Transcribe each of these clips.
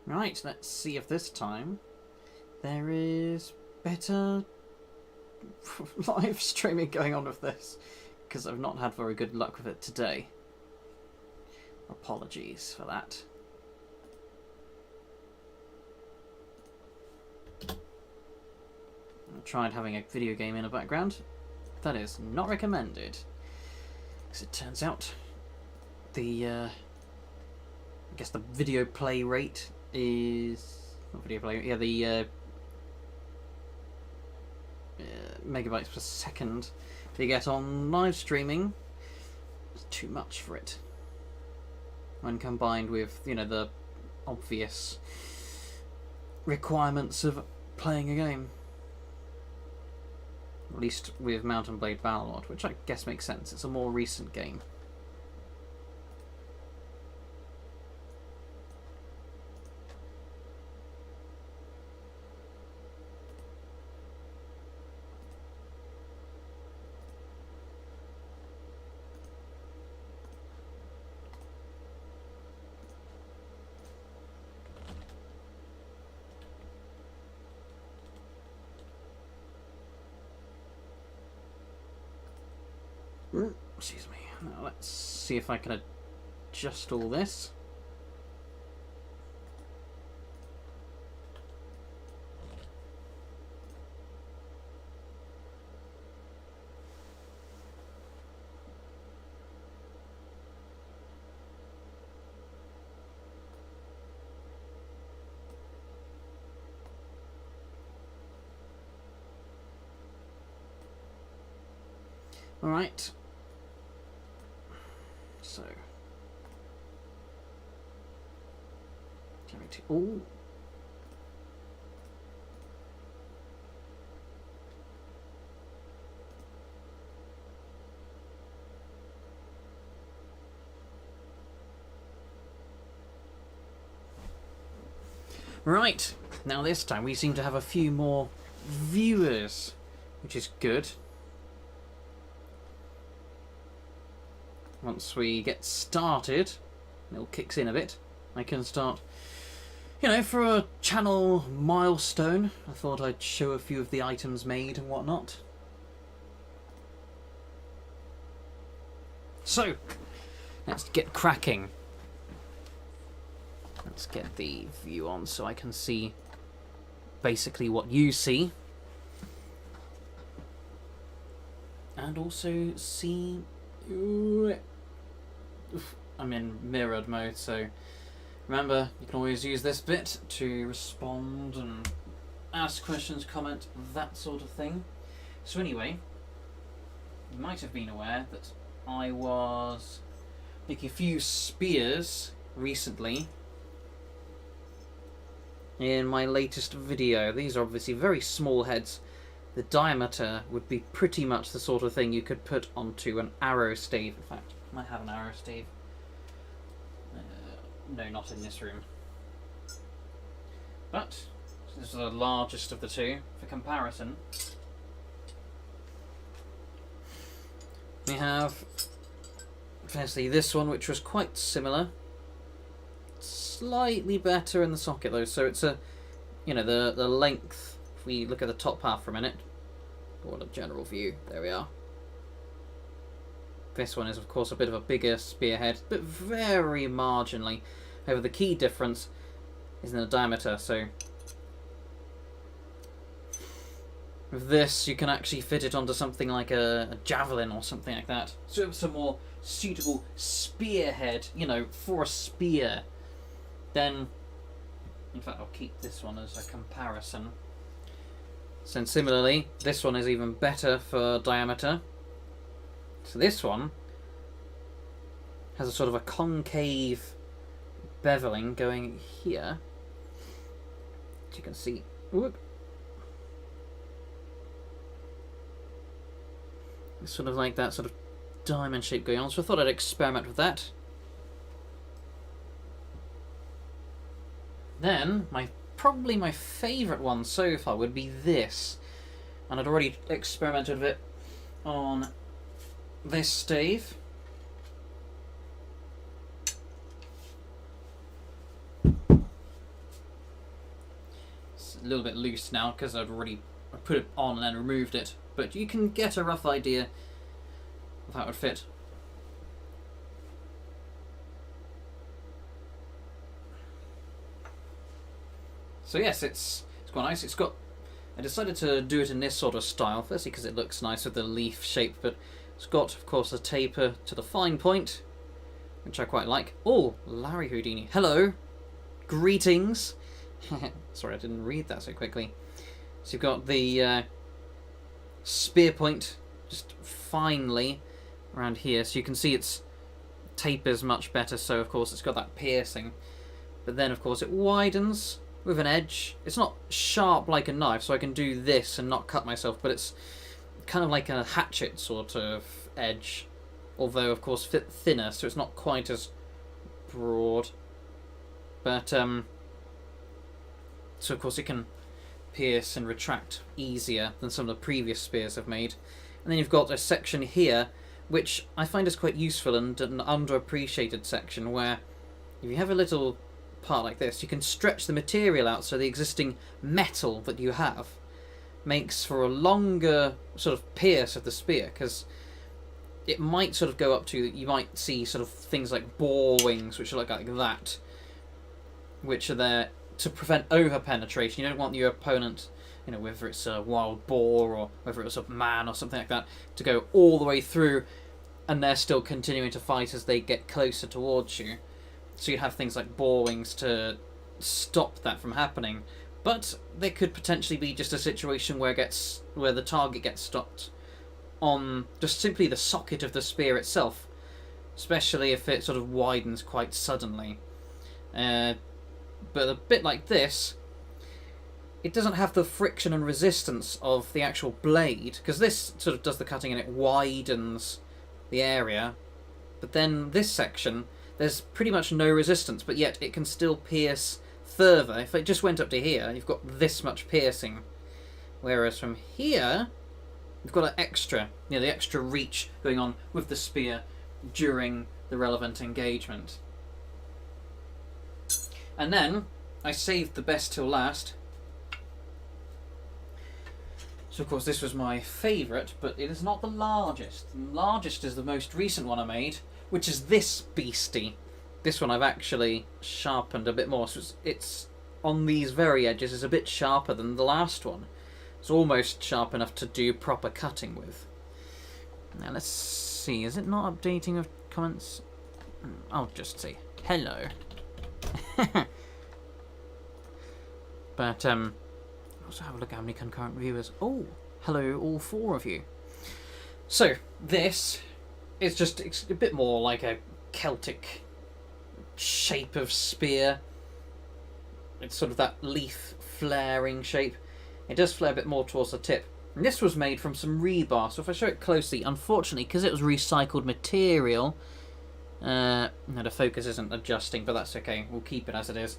Right, let's see if this time there is better live streaming going on with this, because I've not had very good luck with it today. Apologies for that. I tried having a video game in the background. That is not recommended, because it turns out the I guess the video play rate is not video play. Yeah, the megabytes per second that you get on live streaming is too much for it. When combined with, you know, the obvious requirements of playing a game. At least with Mount and Blade Bannerlord, which I guess makes sense. It's a more recent game. Excuse me. Now let's see if I can adjust all this. All right. So, ooh. Right, now this time we seem to have a few more viewers, which is good. Once we get started, it all kicks in a bit, I can start, you know, for a channel milestone, I thought I'd show a few of the items made and whatnot. So, let's get cracking. Let's get the view on so I can see basically what you see. And also see... I'm in mirrored mode, so remember, you can always use this bit to respond and ask questions, comment, that sort of thing. So anyway, you might have been aware that I was making a few spears recently in my latest video. These are obviously very small heads. The diameter would be pretty much the sort of thing you could put onto an arrow stave. In fact, I might have an arrow stave. No, not in this room. But this is the largest of the two for comparison. We have firstly this one, which was quite similar. Slightly better in the socket though, so it's a, you know, the length. If we look at the top half for a minute, or a general view, there we are. This one is, of course, a bit of a bigger spearhead, but very marginally. However, the key difference is in the diameter, so with this, you can actually fit it onto something like a javelin or something like that. So it's a more suitable spearhead, you know, for a spear. Then, in fact, I'll keep this one as a comparison. So similarly, this one is even better for diameter. So this one has a sort of a concave beveling going here. As you can see. Whoop. It's sort of like that sort of diamond shape going on. So I thought I'd experiment with that. Then, probably my favourite one so far would be this. And I'd already experimented with it on this stave. little bit loose now because I'd already put it on and then removed it. But you can get a rough idea of how it would fit. So yes, it's quite nice. It's got. I decided to do it in this sort of style, firstly because it looks nice with the leaf shape, but it's got, of course, a taper to the fine point, which I quite like. Oh, Larry Houdini. Hello. Greetings. Sorry, I didn't read that so quickly. So you've got the spear point just finely around here, so you can see its tapers much better, so of course it's got that piercing. But then, of course, it widens with an edge. It's not sharp like a knife, so I can do this and not cut myself, but it's kind of like a hatchet sort of edge, although of course thinner, so it's not quite as broad. But so of course it can pierce and retract easier than some of the previous spears I've made. And then you've got a section here which I find is quite useful and an underappreciated section, where if you have a little part like this, you can stretch the material out, so the existing metal that you have makes for a longer sort of pierce of the spear, because it might sort of go up to, you might see sort of things like boar wings, which are like that, which are there to prevent over penetration. You don't want your opponent, you know, whether it's a wild boar or whether it's a man or something like that, to go all the way through and they're still continuing to fight as they get closer towards you. So you'd have things like boar wings to stop that from happening. But there could potentially be just a situation where the target gets stopped on just simply the socket of the spear itself, especially if it sort of widens quite suddenly. But a bit like this, it doesn't have the friction and resistance of the actual blade, because this sort of does the cutting and it widens the area. But then this section, there's pretty much no resistance, but yet it can still pierce further. If it just went up to here, you've got this much piercing. Whereas from here, you've got an extra, the extra reach going on with the spear during the relevant engagement. And then, I saved the best till last. So of course this was my favourite, but it is not the largest. The largest is the most recent one I made, which is this beastie. This one I've actually sharpened a bit more, so it's on these very edges is a bit sharper than the last one. It's almost sharp enough to do proper cutting with. Now let's see, is it not updating of comments? I'll just say hello. But also have a look at how many concurrent viewers. Oh, hello all four of you. So this is just, it's a bit more like a Celtic shape of spear. It's sort of that leaf flaring shape. It does flare a bit more towards the tip. And this was made from some rebar, so if I show it closely, unfortunately, because it was recycled material, no, the focus isn't adjusting, but that's okay, we'll keep it as it is.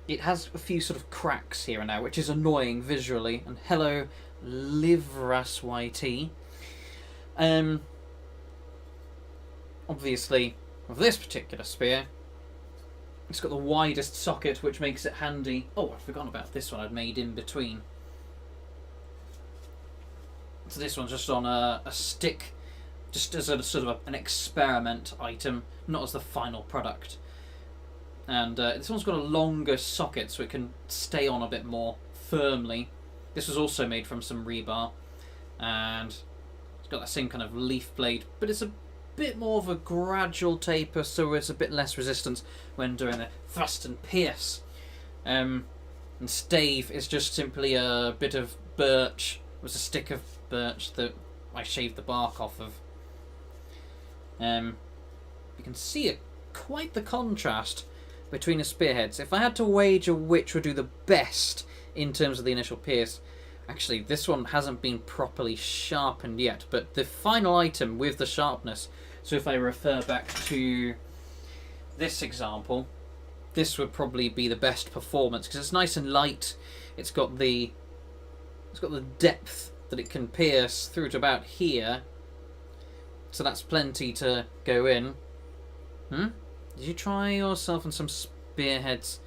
It has a few sort of cracks here and now, which is annoying visually. And hello, Livras YT. Obviously, with this particular spear, it's got the widest socket, which makes it handy. Oh, I'd forgotten about this one I'd made in between. So this one's just on a stick, just as a sort of an experiment item, not as the final product. And this one's got a longer socket, so it can stay on a bit more firmly. This was also made from some rebar, and it's got that same kind of leaf blade, but it's a bit more of a gradual taper, so it's a bit less resistance when doing the thrust and pierce. And stave is just simply a bit of birch. It was a stick of birch that I shaved the bark off of. You can see quite the contrast between the spearheads. If I had to wager which would do the best in terms of the initial pierce, actually this one hasn't been properly sharpened yet, but the final item with the sharpness, so if I refer back to this example, this would probably be the best performance, because it's nice and light. It's got the depth that it can pierce through to about here, so that's plenty to go in. Did you try yourself on some spearheads?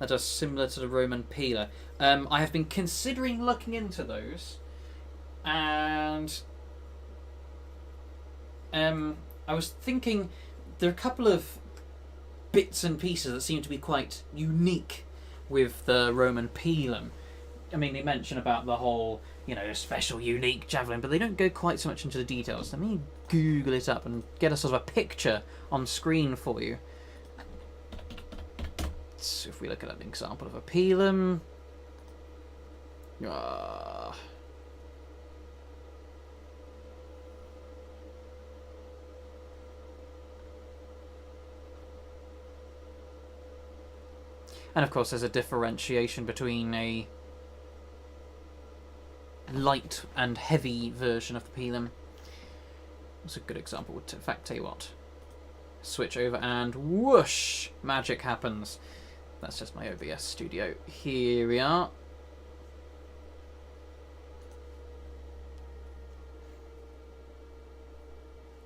that are similar to the Roman peeler. I have been considering looking into those, and I was thinking there are a couple of bits and pieces that seem to be quite unique with the Roman pilum. I mean, they mention about the whole, special, unique javelin, but they don't go quite so much into the details. Let me Google it up and get a sort of a picture on screen for you. So if we look at an example of a pilum... And of course there's a differentiation between a light and heavy version of the pilum. That's a good example. In fact, tell you what. Switch over and whoosh! Magic happens. That's just my OBS studio. Here we are.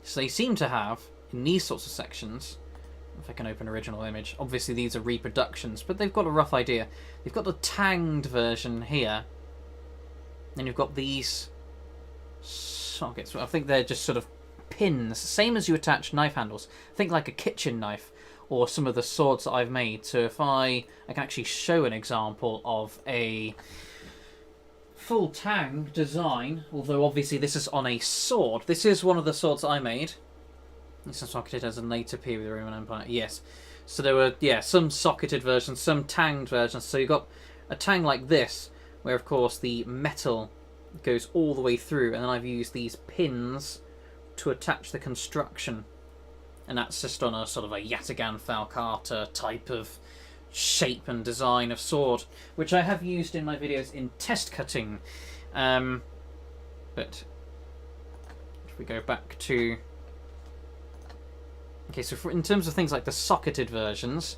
So they seem to have, in these sorts of sections, if I can open original image, obviously these are reproductions, but they've got a rough idea. They've got the tanged version here, and you've got these sockets. I think they're just sort of pins, same as you attach knife handles. Think like a kitchen knife, or some of the swords that I've made. So if I can actually show an example of a full tang design, although obviously this is on a sword. This is one of the swords that I made. This is socketed as a later period of the Roman Empire. Yes. So there were, some socketed versions, some tanged versions. So you've got a tang like this, where of course the metal goes all the way through, and then I've used these pins to attach the construction. And that's just on a sort of a Yataghan Falcata type of shape and design of sword, which I have used in my videos in test cutting. But if we go back to... Okay, so in terms of things like the socketed versions,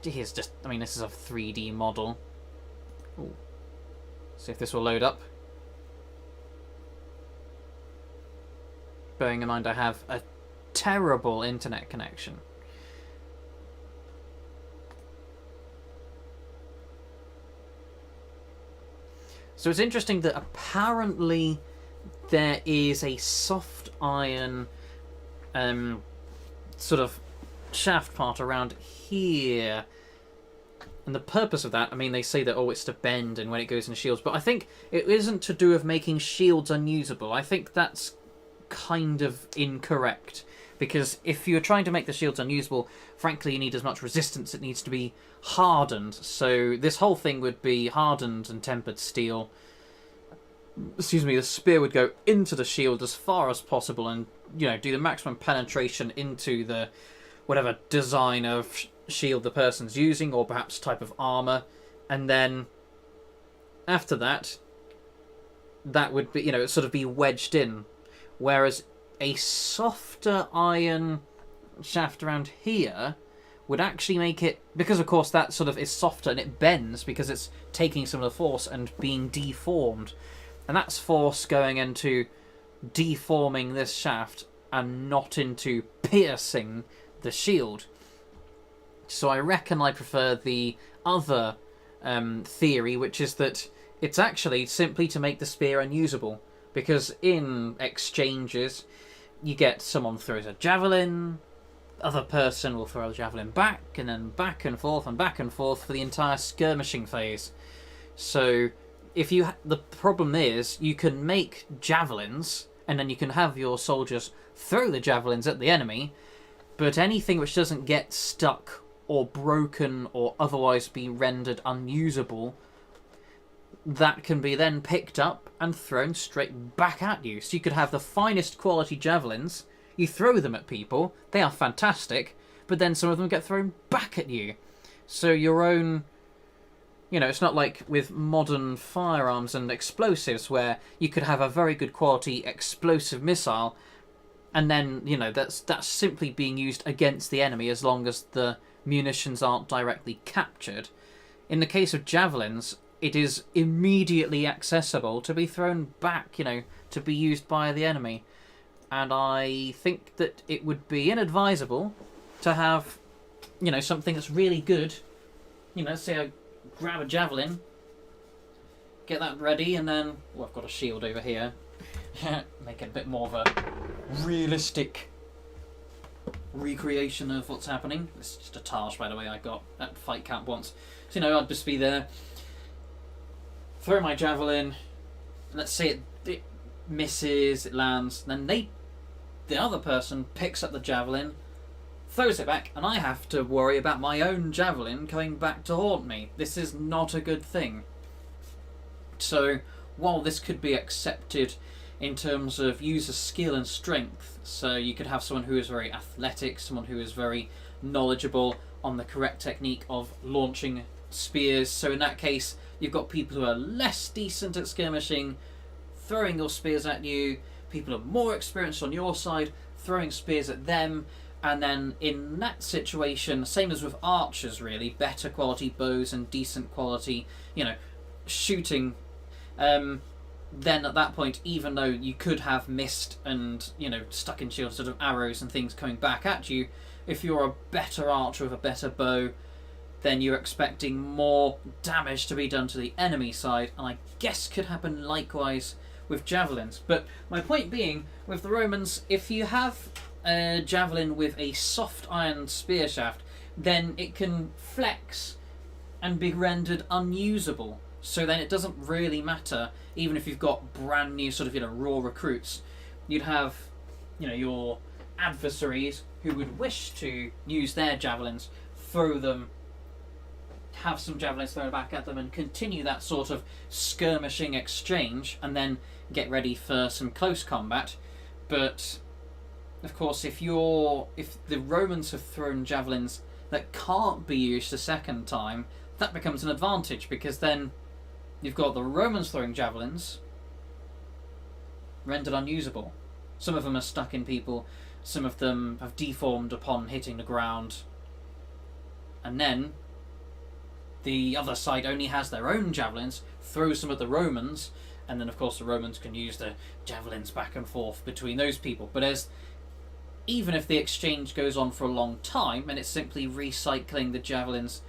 here's just, this is a 3D model. Ooh. See if this will load up. Bearing in mind I have a terrible internet connection. So it's interesting that apparently there is a soft iron sort of shaft part around here. And the purpose of that, they say that, it's to bend and when it goes into shields, but I think it isn't to do with making shields unusable. I think that's kind of incorrect, because if you're trying to make the shields unusable, frankly, you need as much resistance. It needs to be hardened. So this whole thing would be hardened and tempered steel. Excuse me, the spear would go into the shield as far as possible and, do the maximum penetration into the whatever design of shield the person's using, or perhaps type of armor. And then after that, that would be, sort of be wedged in. Whereas a softer iron shaft around here would actually make it, because of course that sort of is softer and it bends because it's taking some of the force and being deformed. And that's force going into deforming this shaft and not into piercing the shield. So I reckon I prefer the other theory, which is that it's actually simply to make the spear unusable. Because in exchanges, you get someone throws a javelin, other person will throw a javelin back, and then back and forth for the entire skirmishing phase. So if the problem is you can make javelins, and then you can have your soldiers throw the javelins at the enemy, but anything which doesn't get stuck or broken or otherwise be rendered unusable, that can be then picked up and thrown straight back at you. So you could have the finest quality javelins, you throw them at people, they are fantastic, but then some of them get thrown back at you. So your own... it's not like with modern firearms and explosives where you could have a very good quality explosive missile and then, that's simply being used against the enemy as long as the munitions aren't directly captured. In the case of javelins, it is immediately accessible to be thrown back, to be used by the enemy. And I think that it would be inadvisable to have, something that's really good let's say I grab a javelin, get that ready, and then... I've got a shield over here. Make it a bit more of a realistic recreation of what's happening. This is just a Taj, by the way, I got at fight camp once. So, I'd just be there, throw my javelin, let's say it misses, it lands, then the other person picks up the javelin, throws it back, and I have to worry about my own javelin coming back to haunt me. This is not a good thing. So, while this could be accepted in terms of user skill and strength, so you could have someone who is very athletic, someone who is very knowledgeable on the correct technique of launching spears, so in that case you've got people who are less decent at skirmishing throwing your spears at you, people who are more experienced on your side throwing spears at them, and then in that situation, same as with archers really, better quality bows and decent quality, shooting, then at that point, even though you could have missed and, stuck in shield sort of arrows and things coming back at you, if you're a better archer with a better bow, then you're expecting more damage to be done to the enemy side, and I guess could happen likewise with javelins. But my point being, with the Romans, if you have a javelin with a soft iron spear shaft, then it can flex and be rendered unusable. So then it doesn't really matter, even if you've got brand new sort of, raw recruits. You'd have, your adversaries who would wish to use their javelins, throw them, have some javelins thrown back at them, and continue that sort of skirmishing exchange, and then get ready for some close combat. But, of course, if the Romans have thrown javelins that can't be used a second time, that becomes an advantage, because then you've got the Romans throwing javelins rendered unusable. Some of them are stuck in people, some of them have deformed upon hitting the ground, and then the other side only has their own javelins, throw some at the Romans, and then of course the Romans can use the javelins back and forth between those people. But even if the exchange goes on for a long time, and it's simply recycling the javelins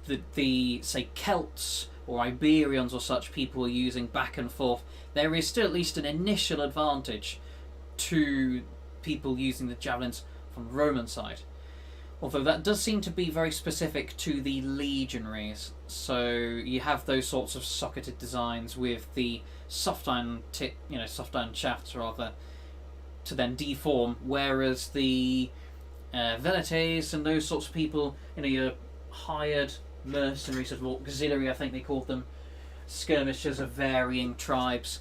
that the, say, Celts or Iberians or such people are using back and forth, there is still at least an initial advantage to people using the javelins from the Roman side. Although that does seem to be very specific to the legionaries. So you have those sorts of socketed designs with the soft iron tip, soft iron shafts rather, to then deform, whereas the velites and those sorts of people, your hired mercenary, sort of auxiliary, I think they called them, skirmishers of varying tribes,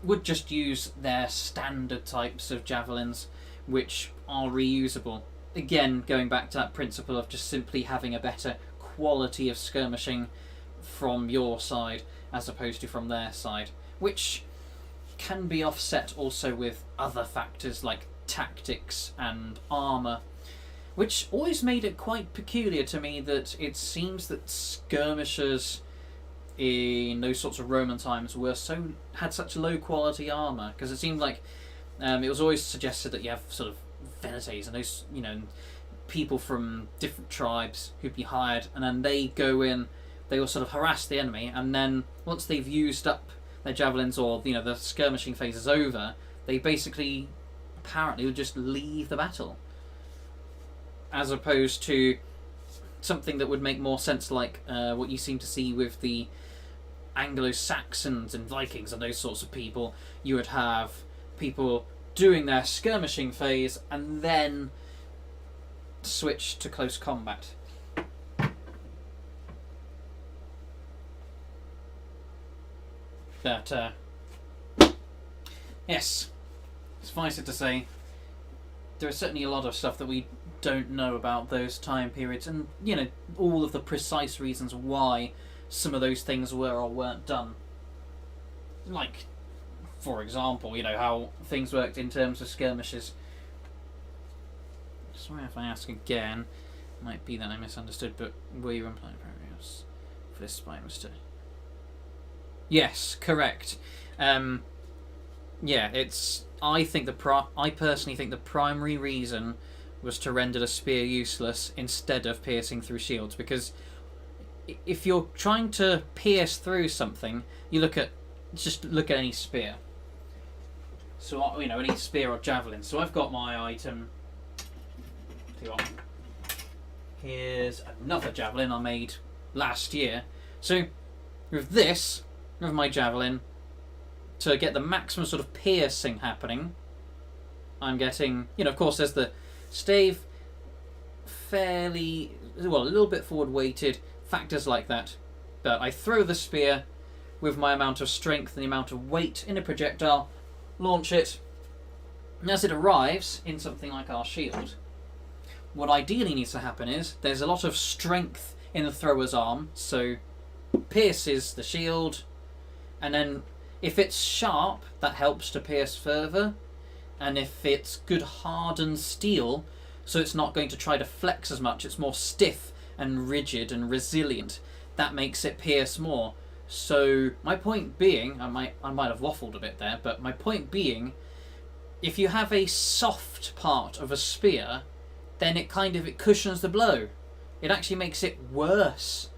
would just use their standard types of javelins, which are reusable. Again, going back to that principle of just simply having a better quality of skirmishing from your side as opposed to from their side, which can be offset also with other factors like tactics and armour, which always made it quite peculiar to me that it seems that skirmishers in those sorts of Roman times had such low quality armour, because it seemed like it was always suggested that you have sort of velites and those people from different tribes who'd be hired, and then they go in, they will sort of harass the enemy, and then once they've used up their javelins or the skirmishing phase is over, they basically apparently would just leave the battle, as opposed to something that would make more sense, like what you seem to see with the Anglo-Saxons and Vikings and those sorts of people. You would have people doing their skirmishing phase and then switch to close combat. But yes, suffice it to say, there is certainly a lot of stuff that we don't know about those time periods, and all of the precise reasons why some of those things were or weren't done. Like, for example, how things worked in terms of skirmishes. Sorry if I ask again, it might be that I misunderstood, but were you implying progress for this spy was to... Yes, correct. Yeah, it's... I personally think the primary reason was to render the spear useless instead of piercing through shields, because if you're trying to pierce through something, you just look at any spear. So any spear or javelin. So I've got my item. Here's another javelin I made last year. So with this, with my javelin, to get the maximum sort of piercing happening, I'm getting, of course there's the stave, fairly, well, a little bit forward weighted, factors like that. But I throw the spear with my amount of strength and the amount of weight in a projectile, launch it, and as it arrives in something like our shield, what ideally needs to happen is there's a lot of strength in the thrower's arm, so pierces the shield, and then if it's sharp, that helps to pierce further, and if it's good hardened steel, so it's not going to try to flex as much, it's more stiff and rigid and resilient, that makes it pierce more. So my point being, I might have waffled a bit there, but my point being, if you have a soft part of a spear, then it cushions the blow. It actually makes it worse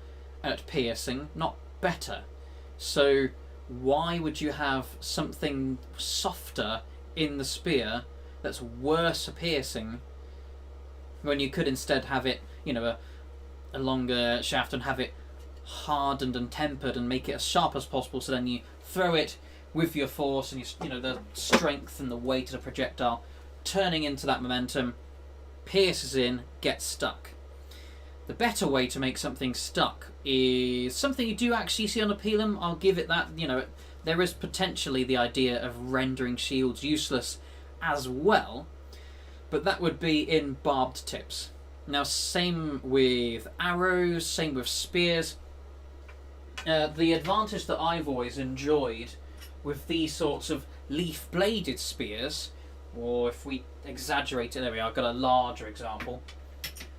at piercing, not better. So why would you have something softer in the spear that's worse at piercing when you could instead have it, a longer shaft and have it hardened and tempered and make it as sharp as possible, so then you throw it with your force and the strength and the weight of the projectile turning into that momentum, pierces in, gets stuck. The better way to make something stuck is something you do actually see on a Pelham. I'll give it that. There is potentially the idea of rendering shields useless as well, but that would be in barbed tips. Now, same with arrows, same with spears. The advantage that I've always enjoyed with these sorts of leaf-bladed spears, or if we exaggerate it, there we are, I've got a larger example.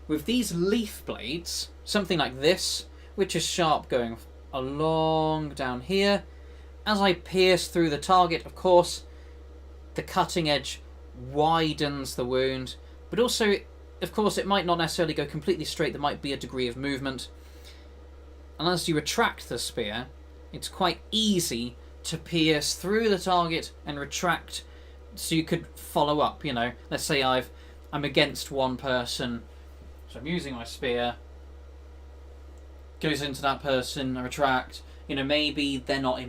With these leaf blades, something like this, which is sharp going along down here, as I pierce through the target, of course, the cutting edge widens the wound, but also, of course, it might not necessarily go completely straight, there might be a degree of movement. And as you retract the spear, it's quite easy to pierce through the target and retract, so you could follow up, Let's say I'm against one person, so I'm using my spear, goes into that person, I retract, maybe they're not,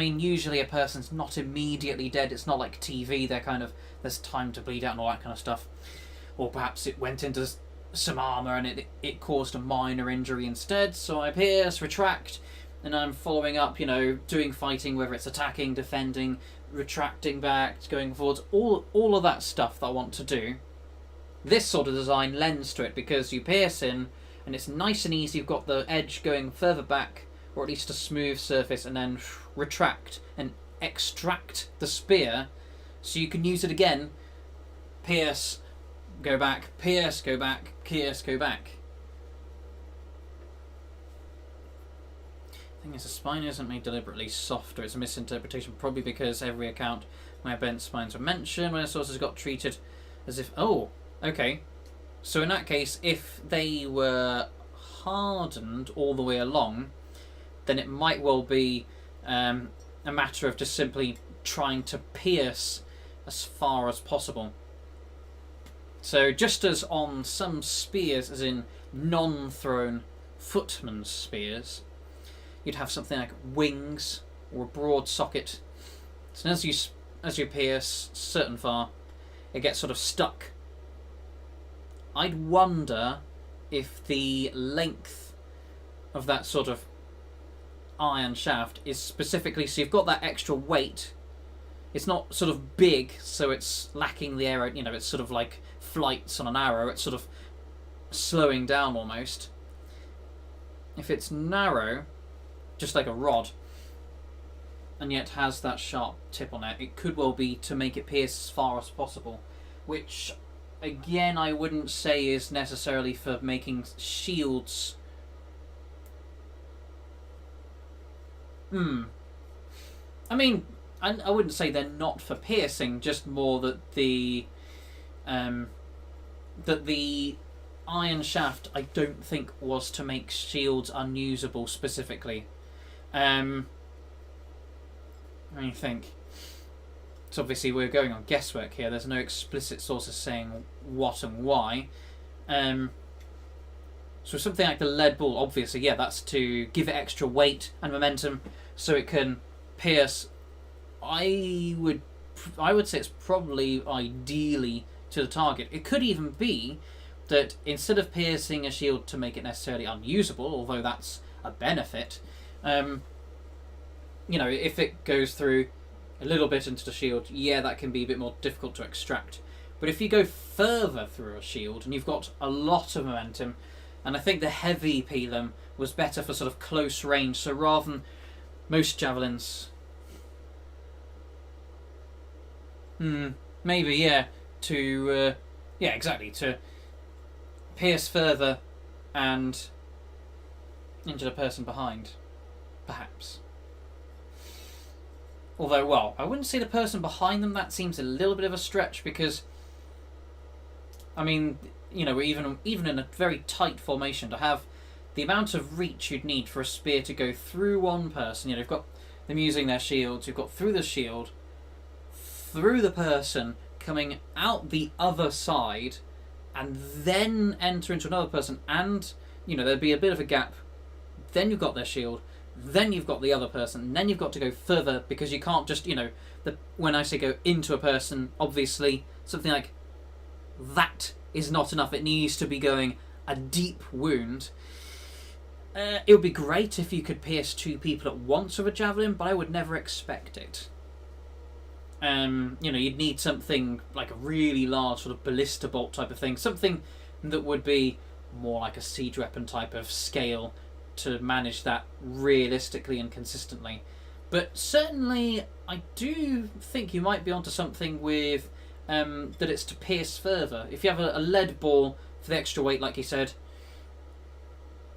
usually a person's not immediately dead, it's not like TV, there's time to bleed out and all that kind of stuff. Or perhaps it went into some armour and it caused a minor injury instead, so I pierce, retract, and I'm following up, doing fighting, whether it's attacking, defending, retracting back, going forwards, all of that stuff that I want to do. This sort of design lends to it because you pierce in and it's nice and easy, you've got the edge going further back, or at least a smooth surface, and then retract and extract the spear so you can use it again, pierce, go back, pierce, go back, pierce, go back. The thing is, the spine isn't made deliberately softer, it's a misinterpretation, probably because every account where bent spines were mentioned, when the sources got treated as if, okay. So in that case, if they were hardened all the way along, then it might well be a matter of just simply trying to pierce as far as possible. So just as on some spears, as in non-thrown footman's spears, you'd have something like wings or a broad socket. So as you pierce certain far, it gets sort of stuck. I'd wonder if the length of that sort of iron shaft is specifically, so you've got that extra weight. It's not sort of big, so it's lacking the arrow, it's sort of like flights on an arrow, it's sort of slowing down almost. If it's narrow, just like a rod, and yet has that sharp tip on it, it could well be to make it pierce as far as possible, which again I wouldn't say is necessarily for making shields. I mean, I wouldn't say they're not for piercing, just more that the iron shaft, I don't think was to make shields unusable specifically. Let me think. So obviously we're going on guesswork here. There's no explicit sources saying what and why. So something like the lead ball, obviously, yeah, that's to give it extra weight and momentum so it can pierce. I would say it's probably ideally to the target. It could even be that instead of piercing a shield to make it necessarily unusable, although that's a benefit, you know, if it goes through a little bit into the shield, yeah, that can be a bit more difficult to extract. But if you go further through a shield and you've got a lot of momentum, and I think the heavy pilum was better for sort of close range, so rather than most javelins... maybe, yeah, to... yeah, exactly, to pierce further and injure the person behind, perhaps. Although, well, I wouldn't say the person behind them, that seems a little bit of a stretch, because, I mean, you know, even in a very tight formation, to have the amount of reach you'd need for a spear to go through one person, you know, you've got them using their shields, you've got through the shield, through the person, coming out the other side, and then enter into another person, and, you know, there'd be a bit of a gap, then you've got their shield, then you've got the other person, and then you've got to go further, because you can't just, you know, when I say go into a person, obviously, something like that is not enough. It needs to be going a deep wound. It would be great if you could pierce two people at once with a javelin, but I would never expect it. You know, you'd need something like a really large sort of ballista bolt type of thing, something that would be more like a siege weapon type of scale to manage that realistically and consistently. But certainly, I do think you might be onto something with that it's to pierce further. If you have a lead ball for the extra weight, like you said,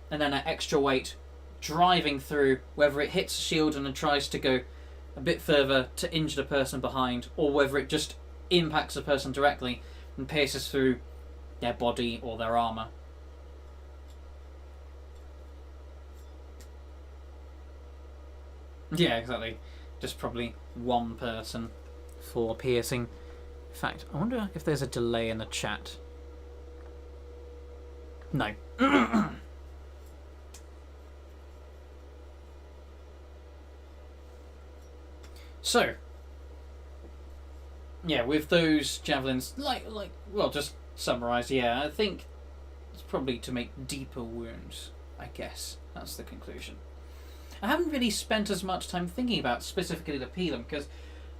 and then an extra weight driving through, whether it hits a shield and then tries to go a bit further to injure the person behind, or whether it just impacts the person directly and pierces through their body or their armour. Yeah, exactly. Just probably one person for piercing. In fact, I wonder if there's a delay in the chat. No. So, yeah, with those javelins, well, just summarise, yeah, I think it's probably to make deeper wounds, I guess. That's the conclusion. I haven't really spent as much time thinking about specifically the pilum, because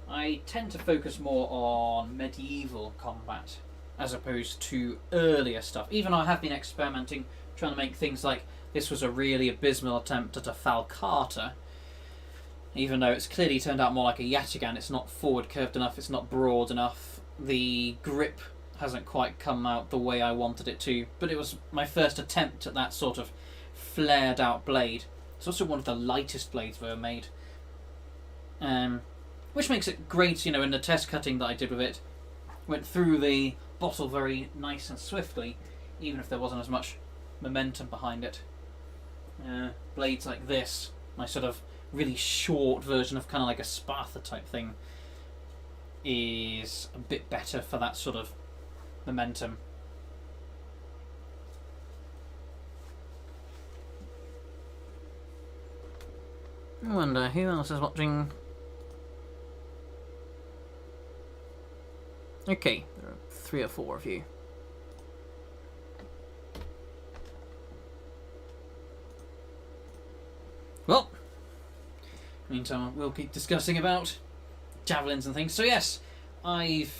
I tend to focus more on medieval combat as opposed to earlier stuff. Even though I have been experimenting, trying to make things like, this was a really abysmal attempt at a falcata, even though it's clearly turned out more like a yataghan. It's not forward curved enough, it's not broad enough, the grip hasn't quite come out the way I wanted it to, but it was my first attempt at that sort of flared out blade. It's also one of the lightest blades ever made, which makes it great, you know, in the test cutting that I did with it. Went through the bottle very nice and swiftly, even if there wasn't as much momentum behind it. Blades like this, my sort of really short version of kind of like a Sparta type thing, is a bit better for that sort of momentum. I wonder who else is watching. Okay, there are 3 or 4 of you. Well, meantime, we'll keep discussing about javelins and things. So yes, I've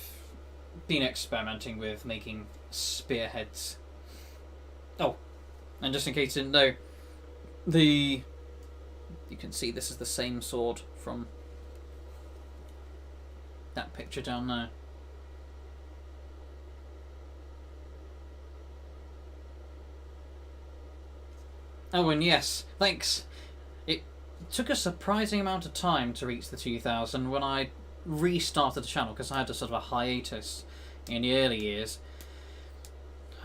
been experimenting with making spearheads. Oh, and just in case you didn't know, you can see this is the same sword from that picture down there. Oh, and yes, thanks. It took a surprising amount of time to reach the 2000 when I restarted the channel, because I had a sort of a hiatus in the early years.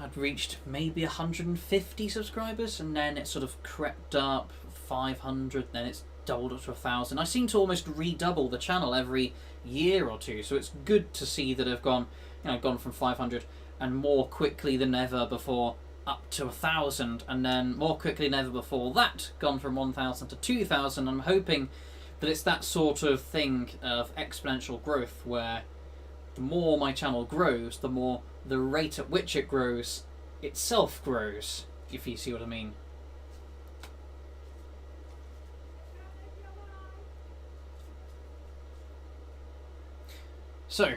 I'd reached maybe 150 subscribers, and then it sort of crept up 500, then it's doubled up to 1,000. I seem to almost redouble the channel every year or two, so it's good to see that I've gone from 500 and more quickly than ever before up to 1,000, and then more quickly than ever before that gone from 1,000 to 2,000. I'm hoping that it's that sort of thing of exponential growth where the more my channel grows, the more the rate at which it grows itself grows, if you see what I mean. So,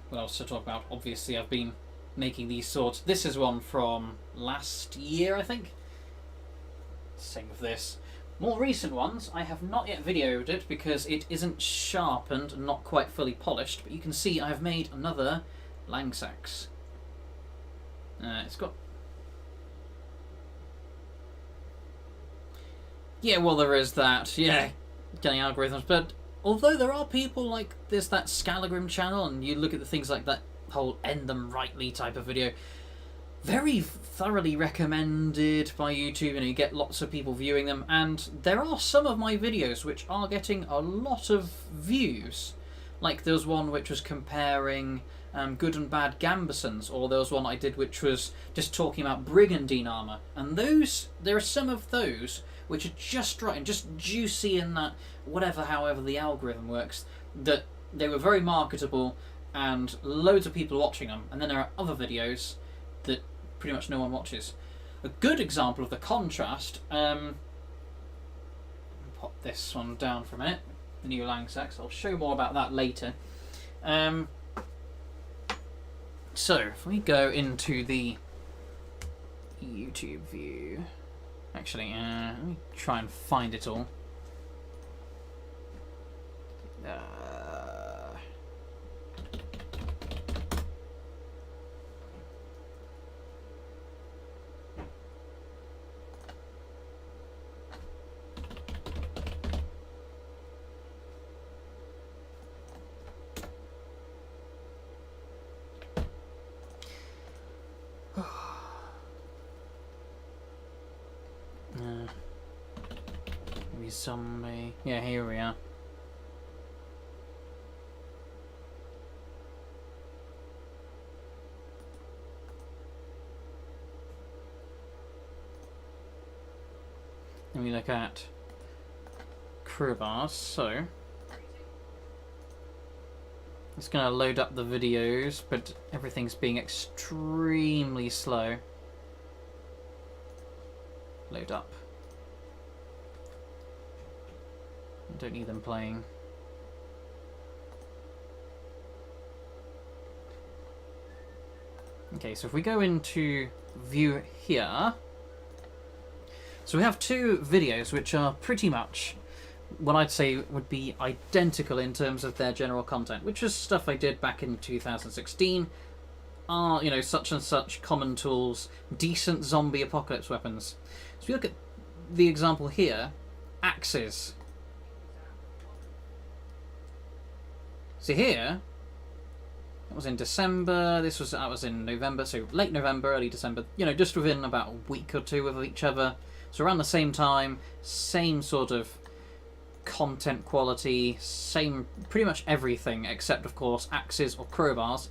what else to talk about? Obviously, I've been making these swords. This is one from last year, I think. Same with this. More recent ones, I have not yet videoed it because it isn't sharpened and not quite fully polished, but you can see I have made another Langsax. It's got... Yeah, well, there is that. Yeah, getting algorithms, but although there are people like there's that Scalagrim channel, and you look at the things like that whole end them rightly type of video, very thoroughly recommended by YouTube, and you get lots of people viewing them, and there are some of my videos which are getting a lot of views. Like there was one which was comparing good and bad gambesons, or there was one I did which was just talking about brigandine armour, and there are some of those which are just right and just juicy in that however the algorithm works, that they were very marketable and loads of people watching them, and then there are other videos that pretty much no one watches. A good example of the contrast, pop this one down for a minute, the new Langsax. I'll show more about that later. So if we go into the YouTube view, actually let me try and find it all. Maybe zombie. Yeah, here we are. Then we look at crowbars. So it's going to load up the videos, but everything's being extremely slow. Load up. I don't need them playing. Okay, so if we go into view here, so we have two videos which are pretty much what I'd say would be identical in terms of their general content, which is stuff I did back in 2016. You know, such and such common tools, decent zombie apocalypse weapons. So if you look at the example here, axes. So here, that was in December, that was in November, so late November, early December, you know, just within about a week or two of each other. So around the same time, same sort of content quality, same pretty much everything, except of course axes or crowbars.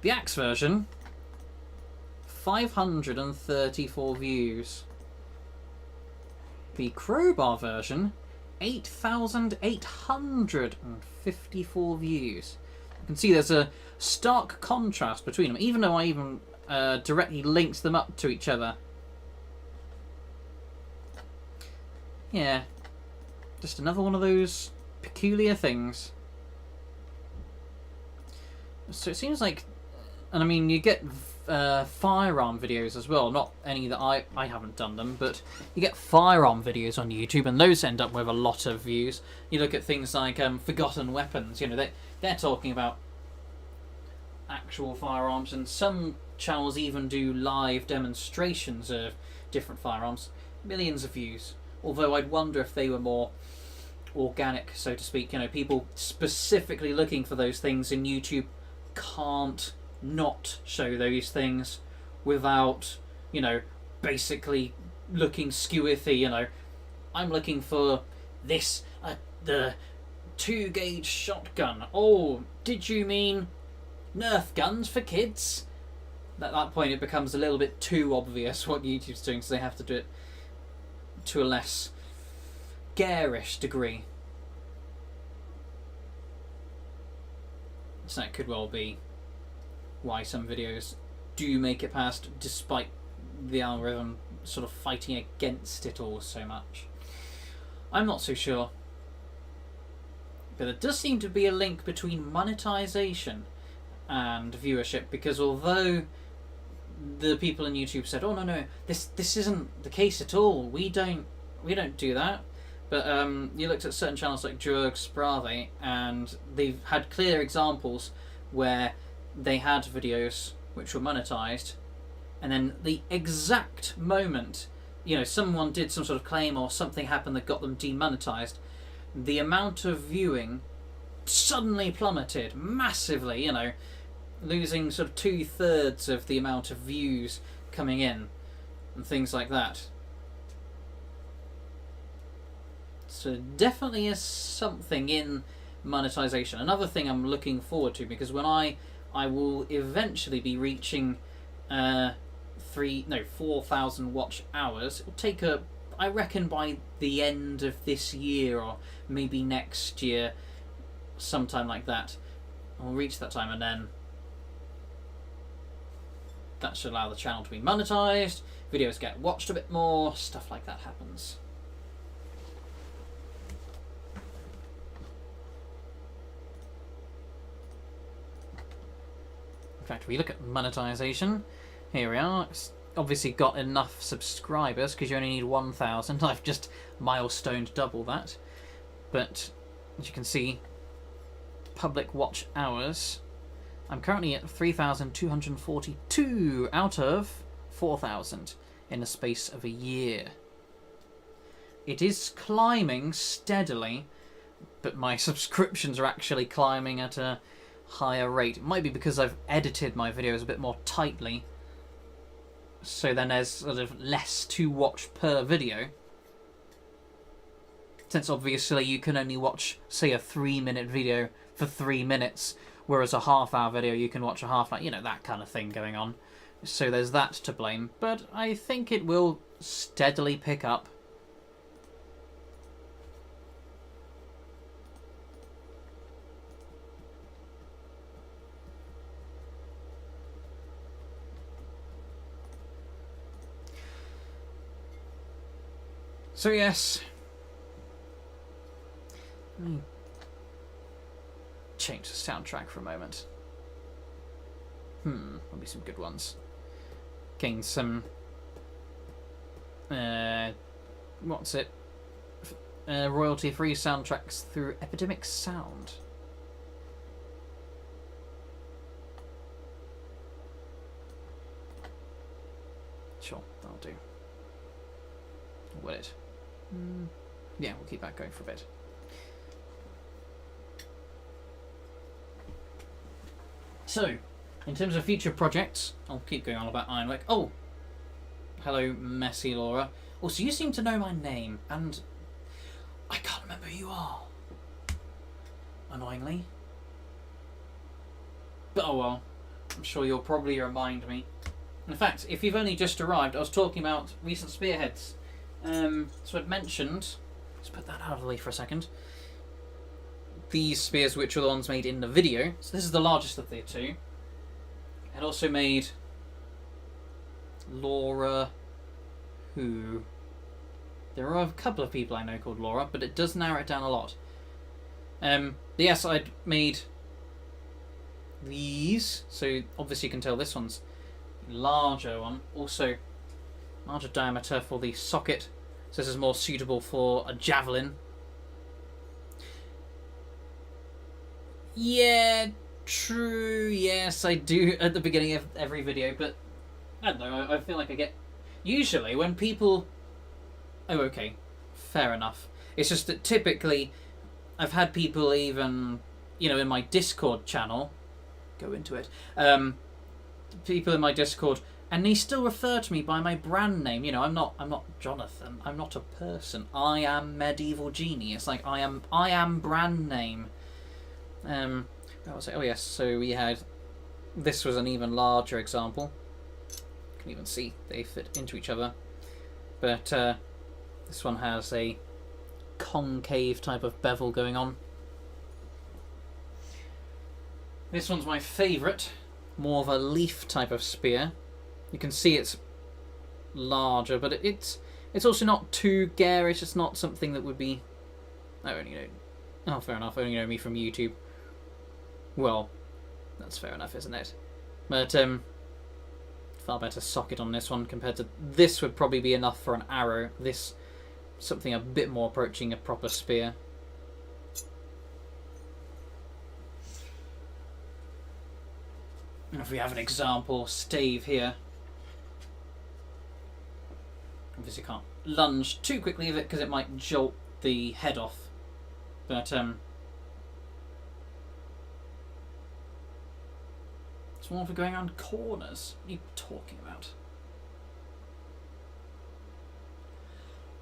The axe version, 534 views. The crowbar version, 8,854 views. You can see there's a stark contrast between them, even though I even directly linked them up to each other. Yeah, just another one of those peculiar things. So it seems like, and I mean, you get firearm videos as well. Not any that I haven't done them, but you get firearm videos on YouTube, and those end up with a lot of views. You look at things like Forgotten Weapons. You know, they're talking about actual firearms, and some channels even do live demonstrations of different firearms. Millions of views. Although I'd wonder if they were more organic, so to speak. You know, people specifically looking for those things, and YouTube can't not show those things without, you know, basically looking skewerthy, you know. I'm looking for this, the 2-gauge shotgun. Oh, did you mean Nerf guns for kids? At that point it becomes a little bit too obvious what YouTube's doing, so they have to do it to a less garish degree. So that could well be why some videos do make it past, despite the algorithm sort of fighting against it all so much. I'm not so sure. But there does seem to be a link between monetization and viewership, because although the people in YouTube said, "Oh no, this isn't the case at all. We don't do that." But you looked at certain channels like Jurg Sprave, and they've had clear examples where they had videos which were monetized, and then the exact moment, you know, someone did some sort of claim or something happened that got them demonetized, the amount of viewing suddenly plummeted massively, you know, losing sort of 2/3 of the amount of views coming in and things like that. So definitely is something in monetization. Another thing I'm looking forward to, because when I will eventually be reaching 4,000 watch hours. It'll take I reckon by the end of this year or maybe next year, sometime like that, I'll reach that time, and then that should allow the channel to be monetized, videos get watched a bit more, stuff like that happens. In fact, if we look at monetization, here we are. It's obviously got enough subscribers because you only need 1,000. I've just milestoned double that. But as you can see, public watch hours, I'm currently at 3,242 out of 4,000 in the space of a year. It is climbing steadily, but my subscriptions are actually climbing at a higher rate. It might be because I've edited my videos a bit more tightly, so then there's sort of less to watch per video. Since obviously you can only watch, say, a 3-minute video for 3 minutes, whereas a half-hour video you can watch a half-hour, you know, that kind of thing going on. So there's that to blame, but I think it will steadily pick up. So yes, let me change the soundtrack for a moment. There'll be some good ones. Gain some, what's it? Royalty-free soundtracks through Epidemic Sound. Sure, that'll do. Will it? Yeah, we'll keep that going for a bit. So, in terms of future projects, I'll keep going on about Ironwork. Oh! Hello, Messy Laura. Also, you seem to know my name, and I can't remember who you are. Annoyingly. But oh well. I'm sure you'll probably remind me. In fact, if you've only just arrived, I was talking about recent spearheads. So I'd mentioned, let's put that out of the way for a second, these spears which are the ones made in the video. So this is the largest of the two. I'd also made Laura, who, there are a couple of people I know called Laura, but it does narrow it down a lot. Yes, I'd made these, so obviously you can tell this one's a larger one, also larger diameter for the socket, so this is more suitable for a javelin. Yeah, true, yes, I do at the beginning of every video, but I don't know, I feel like I get... Usually when people... Oh, okay, fair enough. It's just that typically I've had people even, you know, in my Discord channel, go into it, people in my Discord, and they still refer to me by my brand name. You know, I'm not Jonathan. I'm not a person. I am Medieval Genie. It's like I am brand name. That was it. Oh yes. So we had. This was an even larger example. You can even see they fit into each other. But this one has a concave type of bevel going on. This one's my favourite. More of a leaf type of spear. You can see it's larger, but it's also not too garish. It's not something that would be... Oh, fair enough. Only know me from YouTube. Well, that's fair enough, isn't it? But far better socket on this one compared to this. Would probably be enough for an arrow. This something a bit more approaching a proper spear. And if we have an example stave here, obviously can't lunge too quickly with it because it might jolt the head off. But it's more for going around corners. What are you talking about?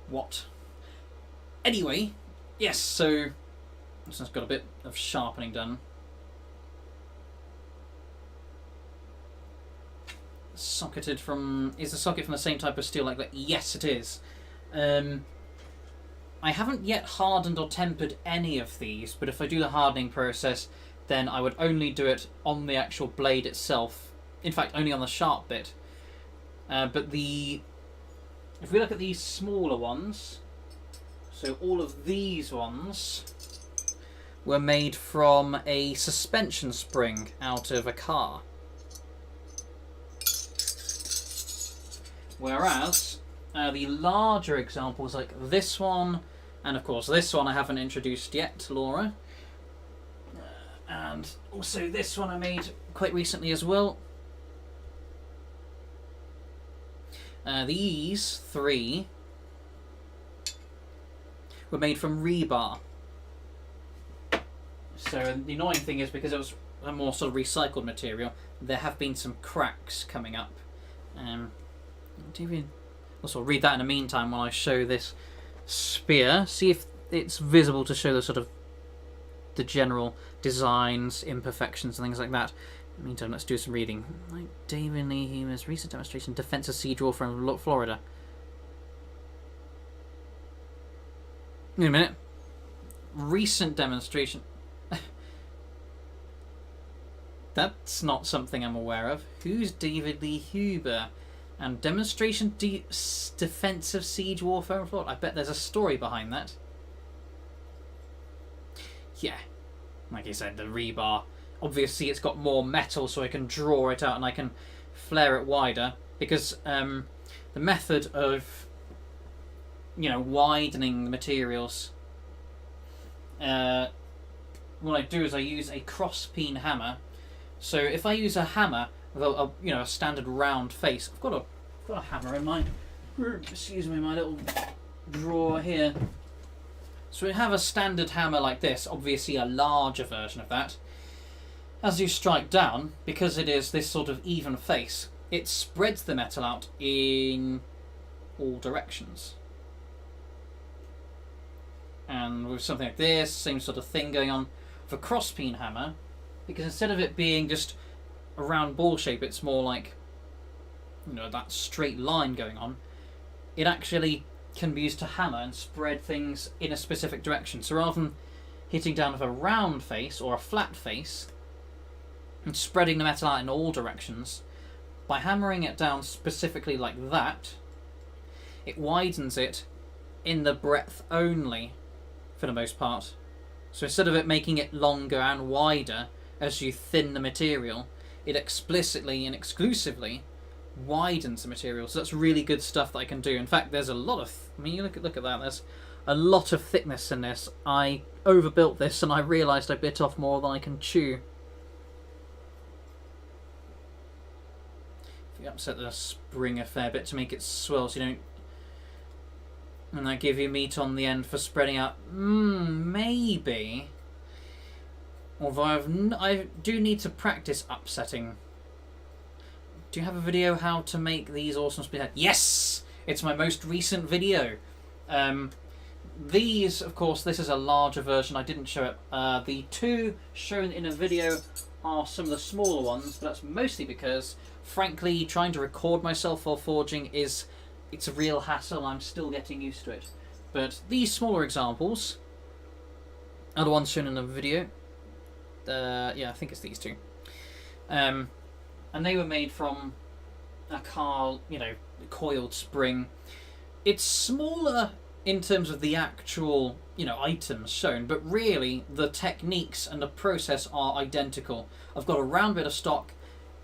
What? Anyway, yes, so this one's got a bit of sharpening done. Socketed from... Is the socket from the same type of steel like that? Yes, it is. I haven't yet hardened or tempered any of these, but if I do the hardening process, then I would only do it on the actual blade itself. In fact, only on the sharp bit. But if we look at these smaller ones, so all of these ones were made from a suspension spring out of a car. Whereas the larger examples like this one, and of course this one I haven't introduced yet, Laura, and also this one I made quite recently as well. These three were made from rebar. So the annoying thing is, because it was a more sort of recycled material, there have been some cracks coming up. Also read that in the meantime while I show this spear. See if it's visible to show the sort of the general designs, imperfections and things like that. In the meantime, let's do some reading. Like David Lee Humer's recent demonstration, defensive siege war from Florida. Wait a minute. Recent demonstration. That's not something I'm aware of. Who's David Lee Huber? And demonstration defensive siege warfare in Florida. I bet there's a story behind that. Yeah. Like you said, the rebar. Obviously it's got more metal, so I can draw it out and I can flare it wider. Because the method of, widening the materials, what I do is I use a cross-peen hammer. So if I use a hammer with a standard round face, I've got a hammer in my, excuse me, my little drawer here. So we have a standard hammer like this, obviously a larger version of that. As you strike down, because it is this sort of even face, it spreads the metal out in all directions. And with something like this, same sort of thing going on with a cross-peen hammer, because instead of it being just a round ball shape, it's more like, that straight line going on. It actually can be used to hammer and spread things in a specific direction. So rather than hitting down with a round face or a flat face and spreading the metal out in all directions, by hammering it down specifically like that, it widens it in the breadth only for the most part. So instead of it making it longer and wider as you thin the material, it explicitly and exclusively widens the material. So that's really good stuff that I can do. In fact, there's a lot of... you look at that. There's a lot of thickness in this. I overbuilt this and I realised I bit off more than I can chew. If you upset the spring a fair bit to make it swell so you don't... and I give you meat on the end for spreading out. Maybe. Although I do need to practice upsetting do you have a video how to make these awesome spearhead? Yes! It's my most recent video. These, of course, this is a larger version. I didn't show it. The two shown in a video are some of the smaller ones, but that's mostly because, frankly, trying to record myself while forging it's a real hassle. I'm still getting used to it. But these smaller examples are the ones shown in the video. Yeah, I think it's these two. And they were made from a car, coiled spring. It's smaller in terms of the actual, items shown, but really the techniques and the process are identical. I've got a round bit of stock.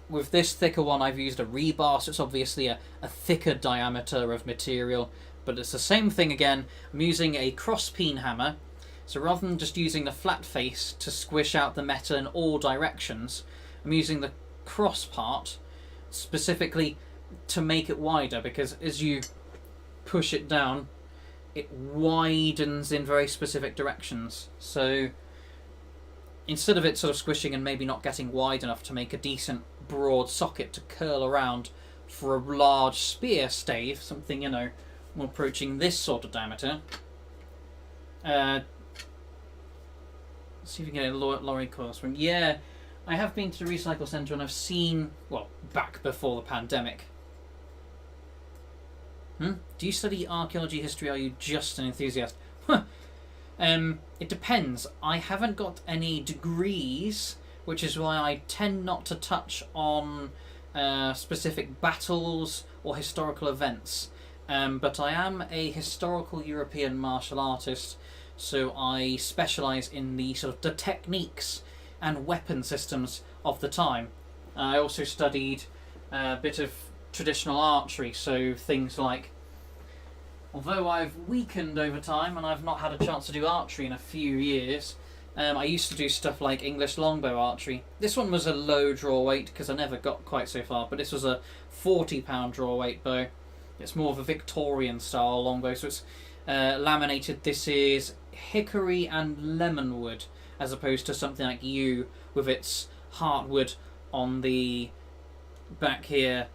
With this thicker one, I've used a rebar, so it's obviously a thicker diameter of material, but it's the same thing again. I'm using a cross-peen hammer, so rather than just using the flat face to squish out the metal in all directions, I'm using the cross part specifically to make it wider, because as you push it down, it widens in very specific directions. So instead of it sort of squishing and maybe not getting wide enough to make a decent broad socket to curl around for a large spear stave, something, more approaching this sort of diameter. Let's see if we can get a lorry coil spring. Yeah, I have been to the recycle centre and I've seen, well, back before the pandemic. Do you study archaeology history, or are you just an enthusiast? It depends. I haven't got any degrees, which is why I tend not to touch on specific battles or historical events. But I am a historical European martial artist, so I specialise in the sort of the techniques and weapon systems of the time. I also studied a bit of traditional archery, so things like, although I've weakened over time and I've not had a chance to do archery in a few years, I used to do stuff like English longbow archery. This one was a low draw weight because I never got quite so far, but this was a 40-pound draw weight bow. It's more of a Victorian style longbow, so it's laminated. This is hickory and lemon wood, as opposed to something like yew with its heartwood on the back here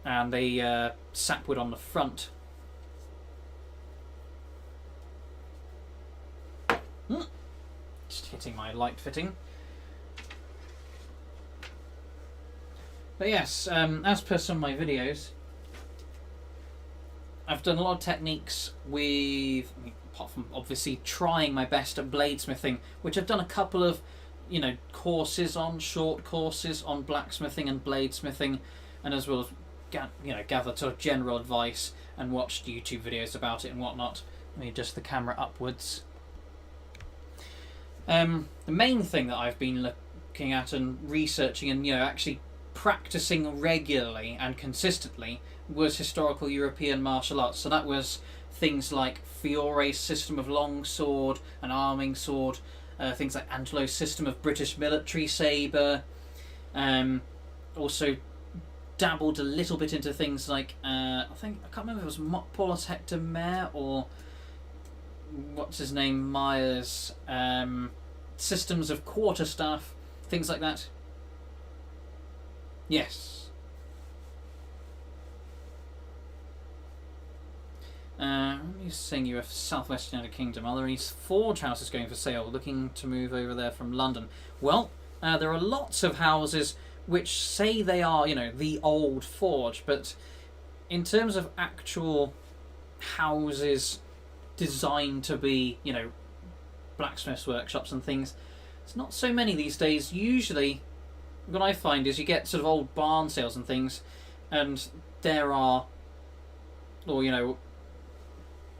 and the sapwood on the front. Just hitting my light fitting. But yes, as per some of my videos, I've done a lot of techniques with, apart from obviously trying my best at bladesmithing, which I've done a couple of, courses on, short courses on blacksmithing and bladesmithing, and as well as gathered sort of general advice and watched YouTube videos about it and whatnot. Let me adjust the camera upwards. The main thing that I've been looking at and researching and actually practicing regularly and consistently was historical European martial arts. So that was things like Fiore's system of longsword and arming sword, things like Angelo's system of British military sabre. Also dabbled a little bit into things like I can't remember if it was Paulus Hector Mayer or what's his name, Myers, systems of quarterstaff, things like that. Yes. Let me sing you a Southwest United Kingdom. Are there any forge houses going for sale? Looking to move over there from London. Well, there are lots of houses which say they are, the old forge, but in terms of actual houses designed to be, blacksmiths' workshops and things, it's not so many these days. Usually, what I find is you get sort of old barn sales and things, and there are, or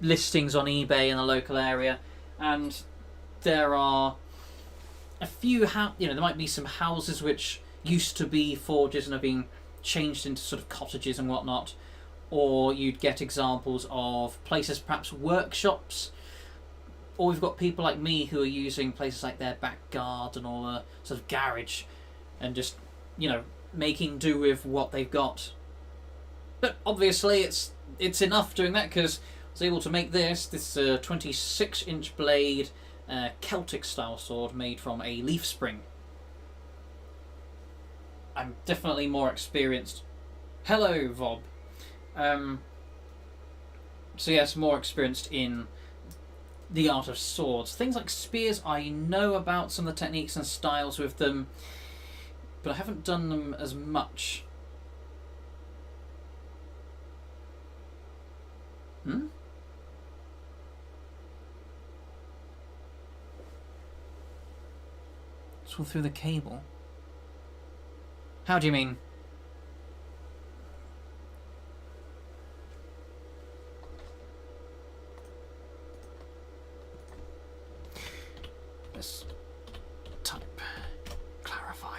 listings on eBay in the local area, and there are a few there might be some houses which used to be forges and are being changed into sort of cottages and whatnot, or you'd get examples of places, perhaps workshops, or we've got people like me who are using places like their back garden or a sort of garage and just making do with what they've got. But obviously it's enough doing that, because I was able to make this 26-inch blade Celtic style sword made from a leaf spring. I'm definitely more experienced. Hello, Vob. So yes, more experienced in the art of swords. Things like spears, I know about some of the techniques and styles with them, but I haven't done them as much. It's all through the cable. How do you mean? Let's type. Clarify.